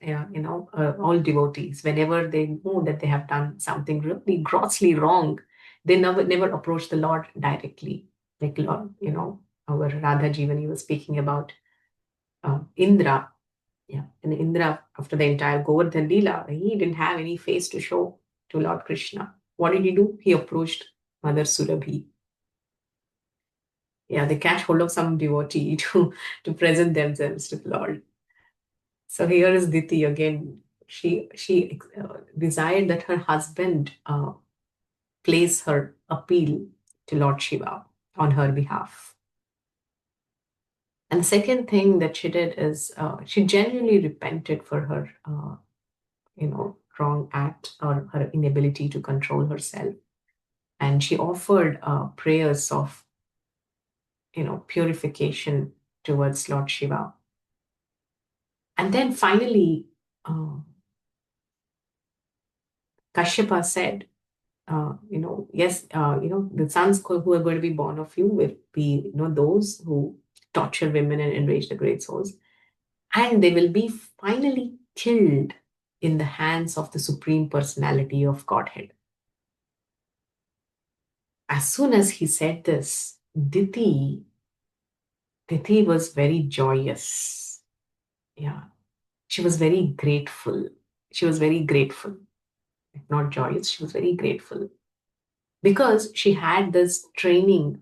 all devotees. Whenever they know that they have done something really grossly wrong, they never approach the Lord directly. Like Lord, our Radha Ji, when he was speaking about Indra, yeah, and Indra, after the entire Govardhan Leela, he didn't have any face to show to Lord Krishna. What did he do? He approached Mother Surabhi. Yeah, they catch hold of some devotee to present themselves to the Lord. So here is Diti again. She desired that her husband place her appeal to Lord Shiva on her behalf. And the second thing that she did is she genuinely repented for her, wrong act or her inability to control herself. And she offered prayers of, purification towards Lord Shiva. And then finally, Kashyapa said, yes, the sons who are going to be born of you will be, those who torture women and enrage the great souls. And they will be finally killed in the hands of the Supreme Personality of Godhead. As soon as he said this, Diti was very joyous. Yeah. She was very grateful. She was very grateful. Not joyous, she was very grateful. Because she had this training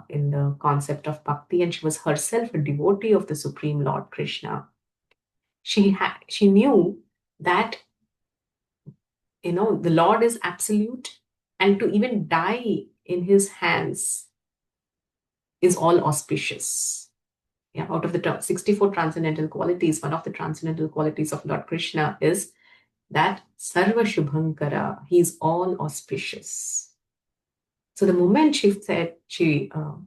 in the concept of bhakti, and she was herself a devotee of the Supreme Lord Krishna. She knew that the Lord is absolute, and to even die in his hands is all auspicious. Yeah, out of the 64 transcendental qualities, one of the transcendental qualities of Lord Krishna is that Sarva Shubhankara, he is all auspicious. So the moment she said,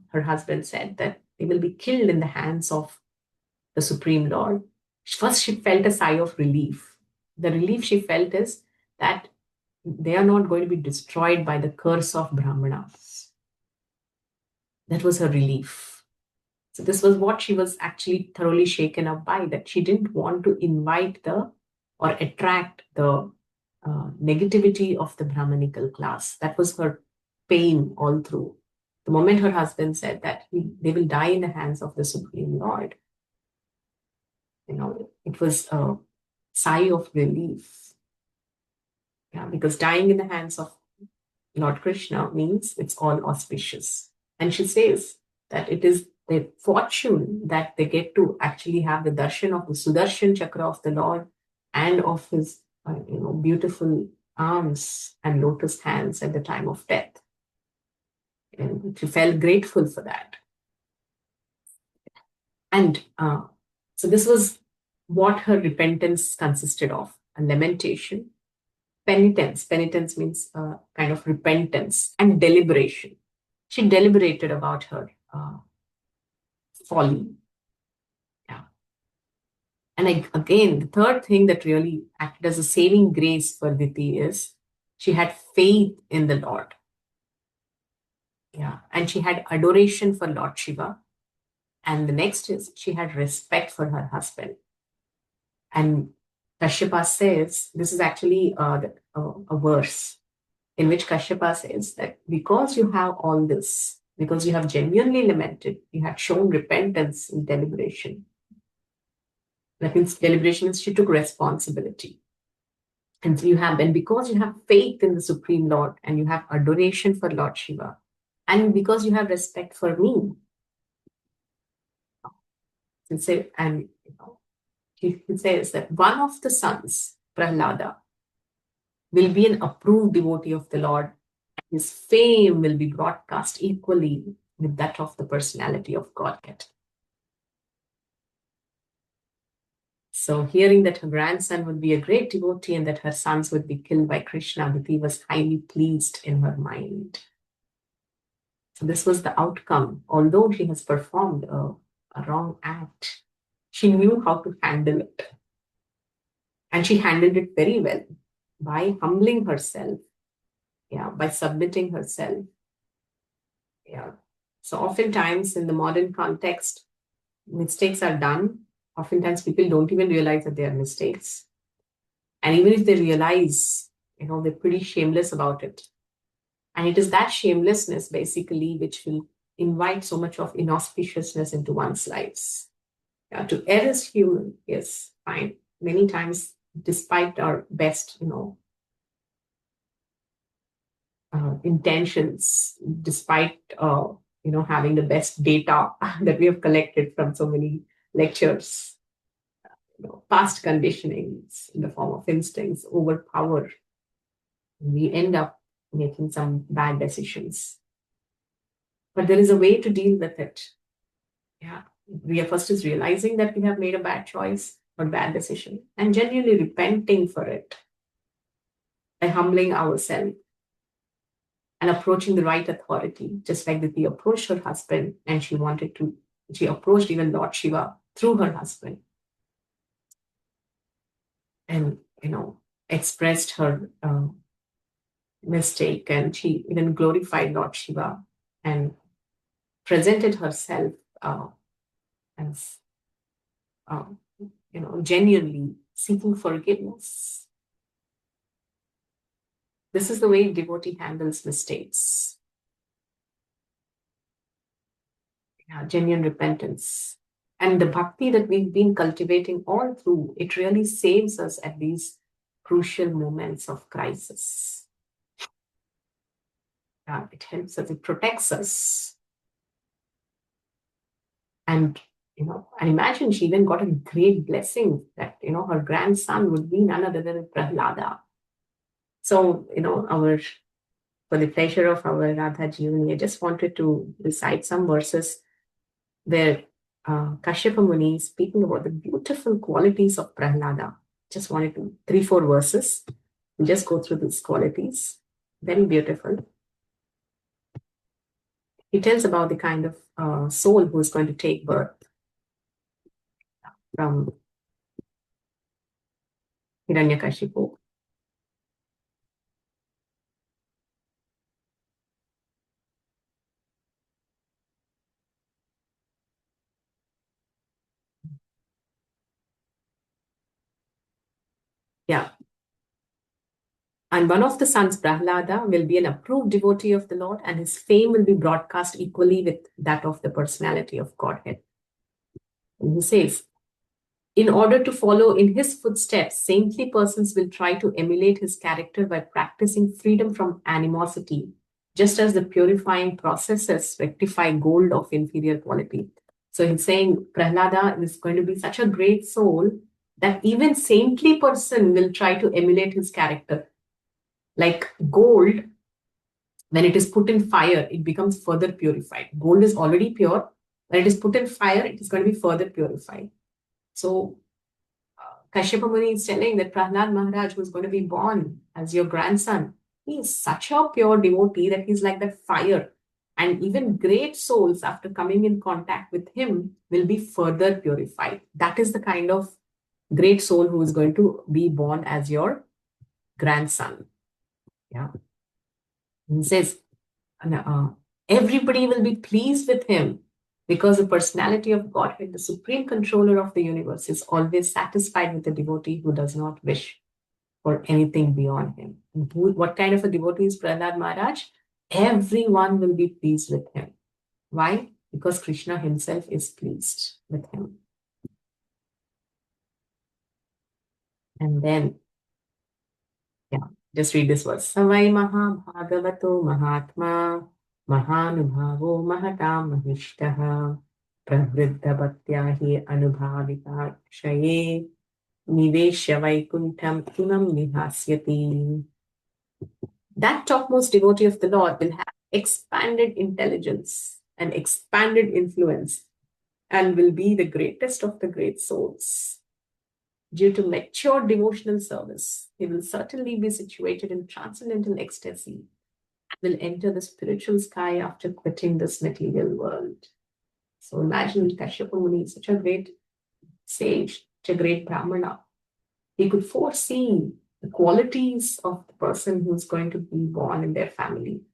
her husband said that they will be killed in the hands of the Supreme Lord, first she felt a sigh of relief. The relief she felt is that they are not going to be destroyed by the curse of Brahmanas. That was her relief. So this was what she was actually thoroughly shaken up by, that she didn't want to invite or attract the negativity of the Brahmanical class. That was her pain all through. The moment her husband said that they will die in the hands of the Supreme Lord, it was a sigh of relief. Yeah, because dying in the hands of Lord Krishna means it's all auspicious. And she says that it is their fortune that they get to actually have the darshan of the Sudarshan Chakra of the Lord and of his beautiful arms and lotus hands at the time of death. And she felt grateful for that. And so this was what her repentance consisted of: a lamentation, penitence. Penitence means kind of repentance, and deliberation. She deliberated about her folly. Yeah. And again, the third thing that really acted as a saving grace for Diti is she had faith in the Lord. Yeah. And she had adoration for Lord Shiva. And the next is she had respect for her husband. And Kashyapa says, this is actually a verse in which Kashyapa says that because you have all this, because you have genuinely lamented, you have shown repentance in deliberation. That means deliberation is she took responsibility. And so and because you have faith in the Supreme Lord, and you have adoration for Lord Shiva, and because you have respect for me, he says that one of the sons, Prahlada, will be an approved devotee of the Lord. His fame will be broadcast equally with that of the personality of Godhead. So hearing that her grandson would be a great devotee and that her sons would be killed by Krishna, Diti was highly pleased in her mind. So this was the outcome. Although she has performed a wrong act, she knew how to handle it. And she handled it very well by humbling herself, by submitting herself. Yeah. So oftentimes in the modern context, mistakes are done. Oftentimes people don't even realize that they are mistakes. And even if they realize, they're pretty shameless about it. And it is that shamelessness basically which will invite so much of inauspiciousness into one's lives. To err is human, yes, fine. Many times, despite our best, intentions, despite having the best data that we have collected from so many lectures, past conditionings in the form of instincts overpower. We end up making some bad decisions. But there is a way to deal with it. Yeah. We are first is realizing that we have made a bad choice or bad decision and genuinely repenting for it by humbling ourselves and approaching the right authority, just like Diti approached her husband, and she approached even Lord Shiva through her husband and, expressed her mistake, and she even glorified Lord Shiva and presented herself as genuinely seeking forgiveness. This is the way devotee handles mistakes. Genuine repentance. And the bhakti that we've been cultivating all through, it really saves us at these crucial moments of crisis. It helps us, it protects us. And imagine she then got a great blessing that her grandson would be none other than Prahlada. So for the pleasure of our Radha Jivani, I just wanted to recite some verses where Kashyapa Muni is speaking about the beautiful qualities of Prahlada. Just wanted to 3-4 verses. We'll just go through these qualities. Very beautiful. He tells about the kind of soul who is going to take birth from Hiranyakashipu. Yeah. And one of the sons, Prahlada, will be an approved devotee of the Lord, and his fame will be broadcast equally with that of the personality of Godhead. And he says, in order to follow in his footsteps, saintly persons will try to emulate his character by practicing freedom from animosity, just as the purifying processes rectify gold of inferior quality. So he's saying Prahlada is going to be such a great soul that even saintly person will try to emulate his character. Like gold, when it is put in fire, it becomes further purified. Gold is already pure. When it is put in fire, it is going to be further purified. So Kashyapa Muni is telling that Prahlad Maharaj, who is going to be born as your grandson, he is such a pure devotee that he's like that fire. And even great souls, after coming in contact with him, will be further purified. That is the kind of great soul who is going to be born as your grandson. Yeah. He says, everybody will be pleased with him because the personality of Godhead, the supreme controller of the universe, is always satisfied with the devotee who does not wish for anything beyond him. And what kind of a devotee is Prahlad Maharaj? Everyone will be pleased with him. Why? Because Krishna himself is pleased with him. And then, just read this verse. Savai Maha Bhagavato Mahatma Mahanubhavo Mahatam Mahishtaha Pravriddha Bhaktyahi Anubhavika Kshaye Niveshya Vaikuntham Punam Nihasyati. That topmost devotee of the Lord will have expanded intelligence and expanded influence and will be the greatest of the great souls. Due to mature devotional service, he will certainly be situated in transcendental ecstasy and will enter the spiritual sky after quitting this material world. So imagine Kashyapa Muni, such a great sage, such a great Brahmana. He could foresee the qualities of the person who's going to be born in their family,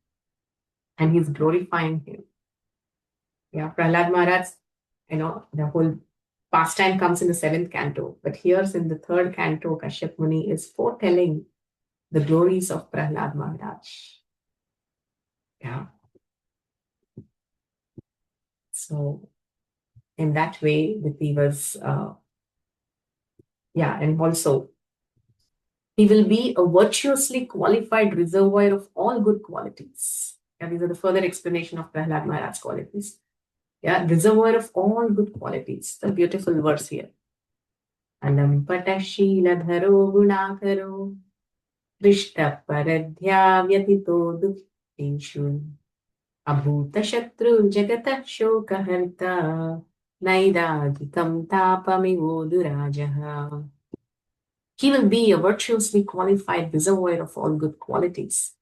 and he's glorifying him. Yeah, Prahlad Maharaj, the whole pastime comes in the 7th canto, but here's in the 3rd canto, Kashyap Muni is foretelling the glories of Prahlad Maharaj. Yeah. So in that way, he was, and also he will be a virtuously qualified reservoir of all good qualities. Yeah, these are the further explanation of Prahlad Maharaj's qualities. Yeah, reservoir of all good qualities. The beautiful verse here. Anam patashila dharo gunakaro Krishta paradhya vyatito dukhishu Abhuta shatru jagata shokaharta Naidadikam tapamivodurajaha. He will be a virtuously qualified reservoir of all good qualities.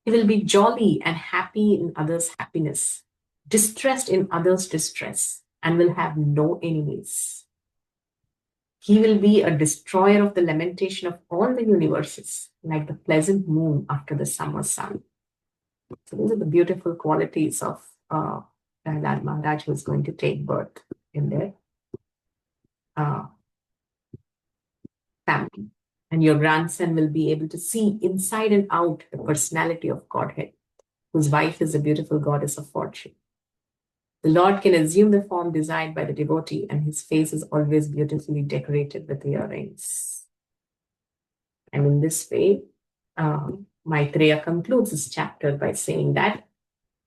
He will be jolly and happy in others' happiness, distressed in others' distress, and will have no enemies. He will be a destroyer of the lamentation of all the universes, like the pleasant moon after the summer sun. So these are the beautiful qualities of Prahlad Maharaj, who is going to take birth in their family. And your grandson will be able to see inside and out the personality of Godhead, whose wife is a beautiful goddess of fortune. The Lord can assume the form desired by the devotee, and his face is always beautifully decorated with earrings. And in this way, Maitreya concludes this chapter by saying that,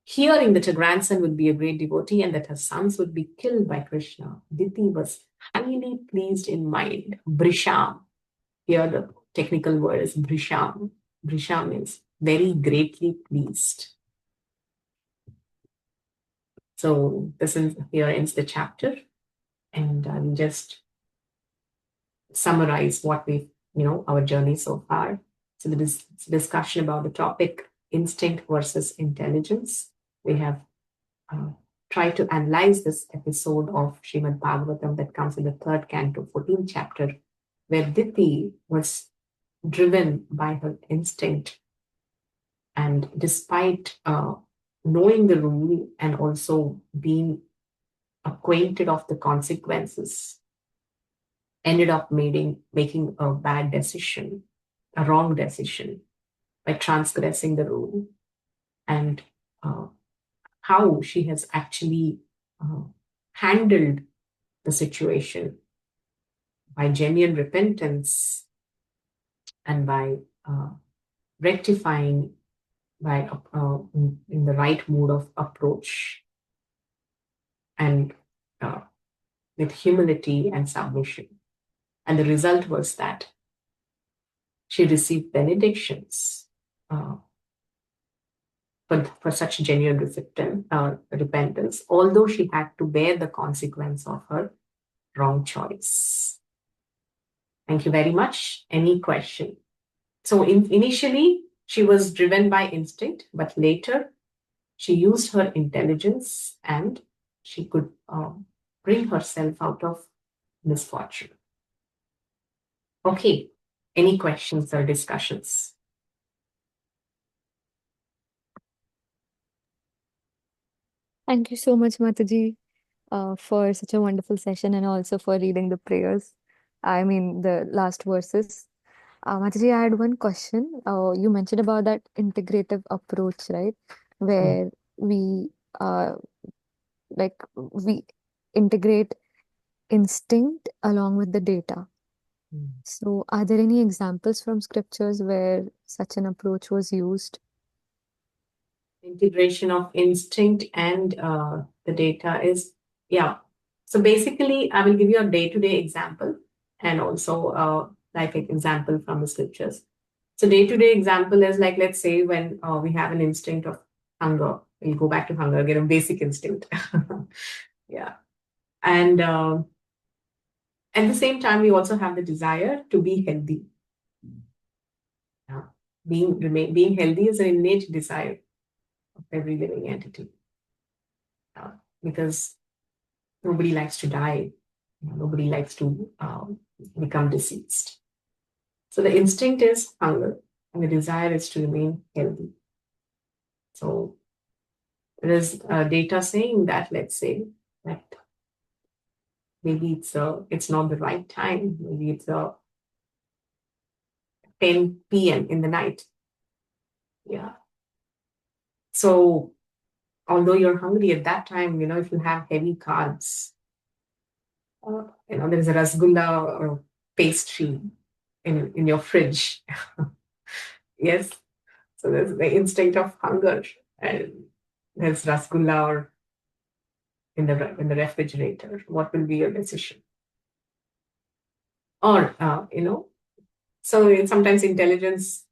hearing that her grandson would be a great devotee and that her sons would be killed by Krishna, Diti was highly pleased in mind. Brisham, here the technical word is Brisham. Brisham means very greatly pleased. So this is, here ends the chapter, and I'll just summarize what we've, our journey so far. So the discussion about the topic instinct versus intelligence. We have tried to analyze this episode of Srimad Bhagavatam that comes in the 3rd canto, 14th chapter, where Diti was driven by her instinct, and despite knowing the rule and also being acquainted of the consequences, ended up making a bad decision, a wrong decision, by transgressing the rule, and how she has actually handled the situation by genuine repentance and by rectifying by in the right mood of approach, and with humility and submission. And the result was that she received benedictions for such genuine repentance, although she had to bear the consequence of her wrong choice. Thank you very much. Any question? So initially, she was driven by instinct, but later she used her intelligence and she could bring herself out of misfortune. Okay, any questions or discussions? Thank you so much, Mataji, for such a wonderful session and also for reading the prayers. I mean, the last verses. Mataji, I had one question. You mentioned about that integrative approach, right? Where we we integrate instinct along with the data. So, are there any examples from scriptures where such an approach was used? Integration of instinct and the data is, yeah. So basically, I will give you a day-to-day example and also like an example from the scriptures. So day-to-day example is like, let's say when we have an instinct of hunger, we'll go back to hunger, get a basic instinct. Yeah. And at the same time, we also have the desire to be healthy. Yeah. Being healthy is an innate desire of every living entity. Because nobody likes to die. Nobody likes to become deceased. So the instinct is hunger, and the desire is to remain healthy. So there is data saying that, let's say, that maybe it's not the right time. Maybe it's 10 p.m. in the night. Yeah. So although you're hungry at that time, if you have heavy carbs, there's a rasgulla or pastry in your fridge. Yes. So there's the instinct of hunger, and there's rasgulla or in the refrigerator. What will be your decision? Or so sometimes intelligence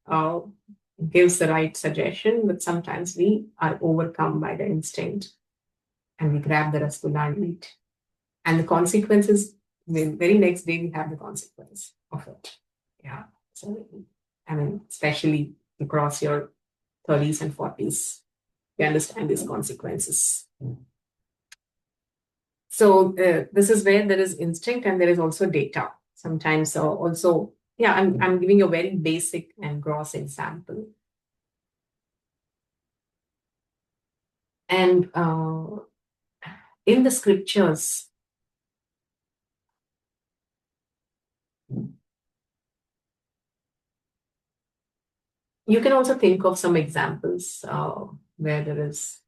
gives the right suggestion, but sometimes we are overcome by the instinct and we grab the rasgulla and eat. And the consequences, the very next day we have the consequence of it. Yeah. So, especially across your 30s and 40s, you understand these consequences. So this is where there is instinct and there is also data. sometimes also, yeah, I'm giving you a very basic and gross example. And in the scriptures, you can also think of some examples where there is.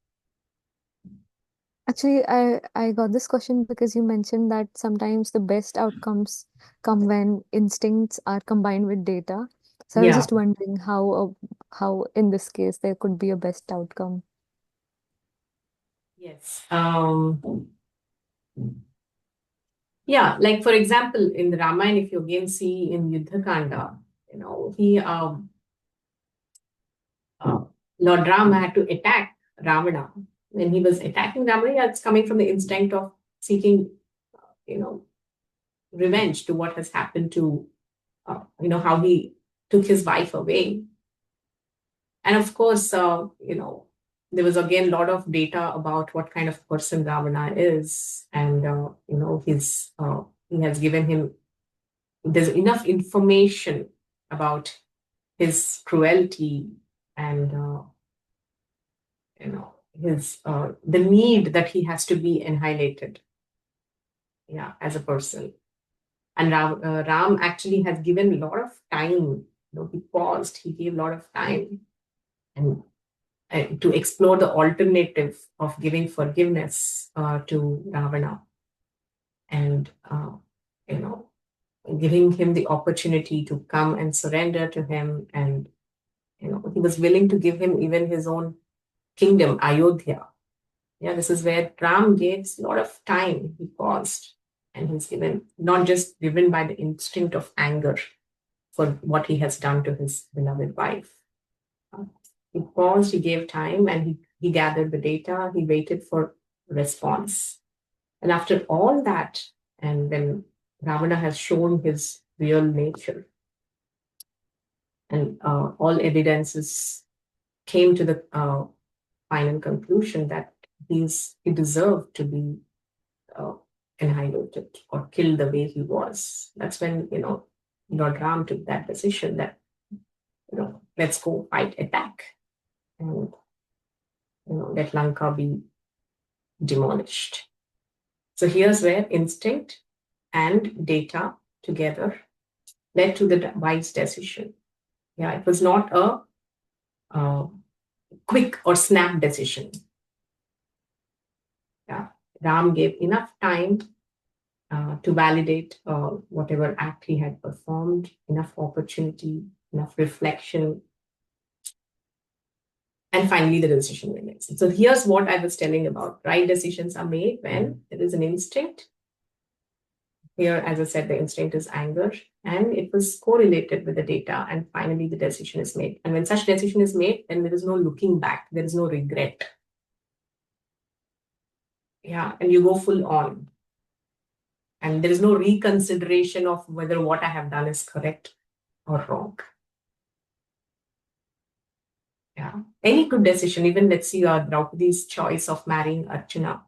Actually, I got this question because you mentioned that sometimes the best outcomes come when instincts are combined with data. So I was Yeah, just wondering how in this case there could be a best outcome. yes. Yeah, like for example, in the Ramayana, if you again see in Yuddha Kanda, he Lord Ram had to attack Ravana. When he was attacking Ravana, yeah, it's coming from the instinct of seeking, you know, revenge to what has happened to, how he took his wife away. And of course, there was again a lot of data about what kind of person Ravana is, and he has given him. There's enough information about his cruelty and his the need that he has to be annihilated, yeah, as a person. And Ram actually has given a lot of time. He paused. He gave a lot of time and to explore the alternative of giving forgiveness to Ravana, and giving him the opportunity to come and surrender to him. And he was willing to give him even his own kingdom, Ayodhya. Yeah, this is where Ram gave a lot of time. He paused, and he's given, not just driven by the instinct of anger for what he has done to his beloved wife. He paused, he gave time, and he gathered the data, he waited for response. And after all that, and when Ravana has shown his real nature, and all evidences came to the final conclusion that he deserved to be uh, annihilated or killed the way he was. That's when, Lord Ram took that decision that, let's go fight, attack, and, let Lanka be demolished. So here's where instinct and data together led to the wise decision. Yeah, it was not a quick or snap decision. Yeah, Ram gave enough time to validate whatever act he had performed, enough opportunity, enough reflection, and finally the decision was made. So here's what I was telling about. Right decisions are made when there is an instinct. Here, as I said, the instinct is anger, and it was correlated with the data, and finally the decision is made. And when such decision is made, then there is no looking back, there is no regret. Yeah, and you go full on. And there is no reconsideration of whether what I have done is correct or wrong. Yeah. Any good decision, even let's see Draupadi's choice of marrying Arjuna.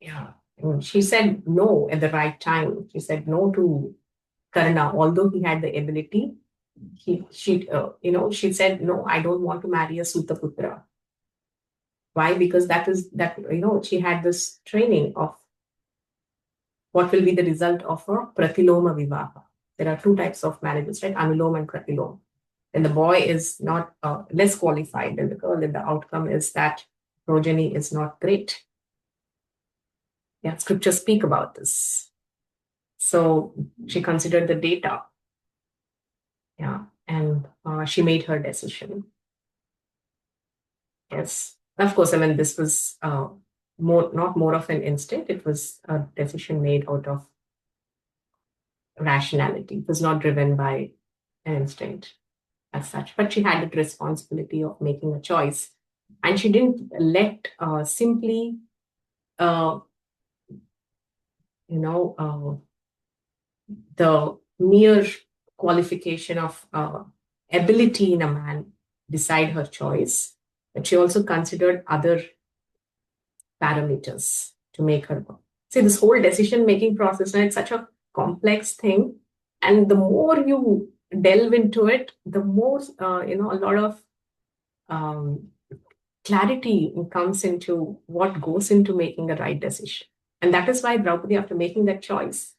Yeah. And she said no at the right time. She said no to Karna, although he had the ability. She said, no, I don't want to marry a Sutaputra. Why? Because she had this training of what will be the result of a Pratiloma Vivaha. There are two types of marriages, right? Anulom and Pratilom. And the boy is not less qualified than the girl, and the outcome is that progeny is not great. Yeah, scriptures speak about this. So she considered the data. Yeah, and she made her decision. Yes, of course. I mean, this was not more of an instinct. It was a decision made out of rationality. It was not driven by an instinct as such. But she had the responsibility of making a choice, and she didn't let simply, the mere qualification of ability in a man decide her choice, but she also considered other parameters to make her See, this whole decision-making process, and it's such a complex thing. And the more you delve into it, the more, a lot of um, clarity comes into what goes into making a right decision. And that is why Draupadi, after making that choice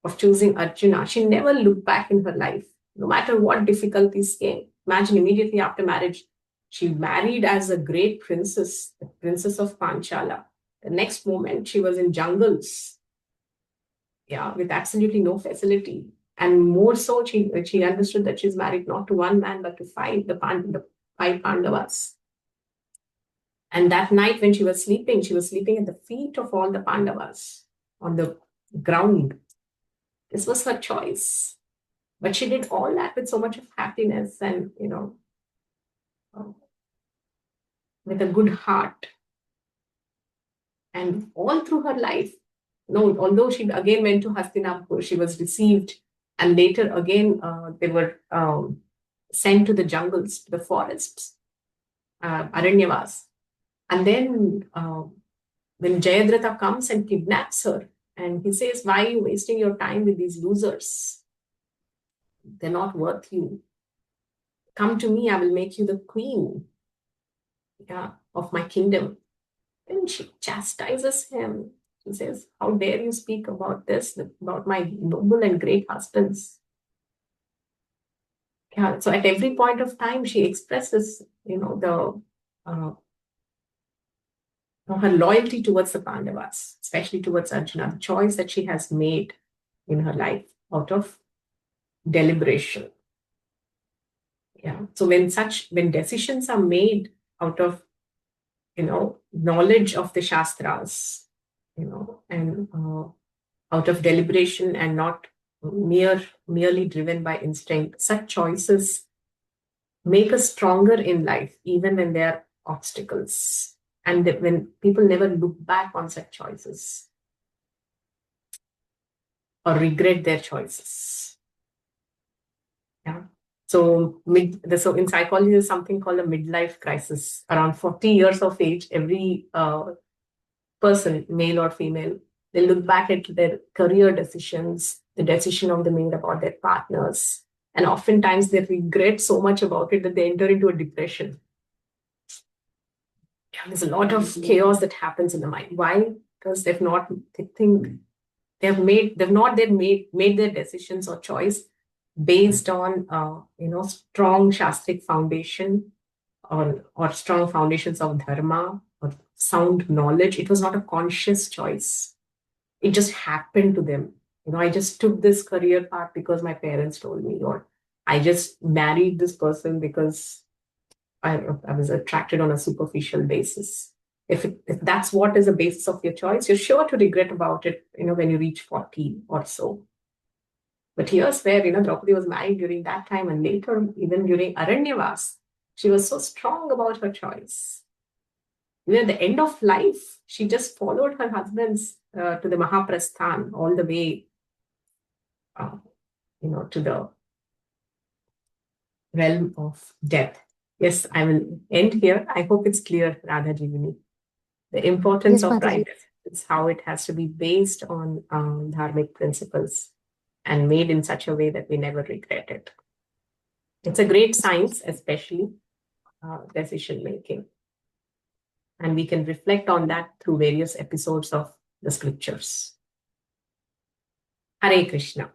of choosing Arjuna, she never looked back in her life, no matter what difficulties came. Imagine immediately after marriage, she married as a great princess, the princess of Panchala. The next moment, she was in jungles, yeah, with absolutely no facility. And more so, she understood that she's married not to one man, but to five, the five Pandavas. And that night when she was sleeping at the feet of all the Pandavas on the ground. This was her choice. But she did all that with so much of happiness and, with a good heart. And all through her life, although she again went to Hastinapur, she was received, and later again they were sent to the jungles, to the forests, Aranyavas. And then when Jayadratha comes and kidnaps her, and he says, "Why are you wasting your time with these losers? They're not worth you. Come to me, I will make you the queen, yeah, of my kingdom." And she chastises him. She says, "How dare you speak about this, about my noble and great husbands?" Yeah, so at every point of time, she expresses, her loyalty towards the Pandavas, especially towards Arjuna, the choice that she has made in her life out of deliberation. Yeah. So when decisions are made out of, knowledge of the Shastras, and out of deliberation and not merely driven by instinct, such choices make us stronger in life, even when there are obstacles. And when people never look back on such choices or regret their choices. Yeah. So in psychology, there's something called a midlife crisis. Around 40 years of age, every person, male or female, they look back at their career decisions, the decision of they made about their partners, and oftentimes they regret so much about it that they enter into a depression. Yeah, there's a lot of chaos that happens in the mind. Why? Because they've not made their decisions or choice based on strong shastric foundation or strong foundations of dharma or sound knowledge. It was not a conscious choice. It just happened to them. I just took this career path because my parents told me, or I just married this person because I was attracted on a superficial basis. If that's what is the basis of your choice, you're sure to regret about it, when you reach 40 or so. But here's where, Draupadi was married during that time, and later, even during Aranyavas, she was so strong about her choice. At the end of life, she just followed her husband's to the Mahaprasthan all the way, to the realm of death. Yes, I will end here. I hope it's clear, Radha Jivini. The importance Yes, of Mataji. right decisions, how it has to be based on dharmic principles and made in such a way that we never regret it. It's a great science, especially decision making. And we can reflect on that through various episodes of the scriptures. Hare Krishna.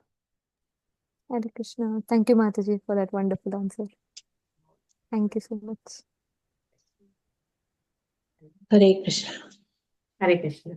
Hare Krishna. Thank you, Mataji, for that wonderful answer. Thank you so much. Hare Krishna. Hare Krishna.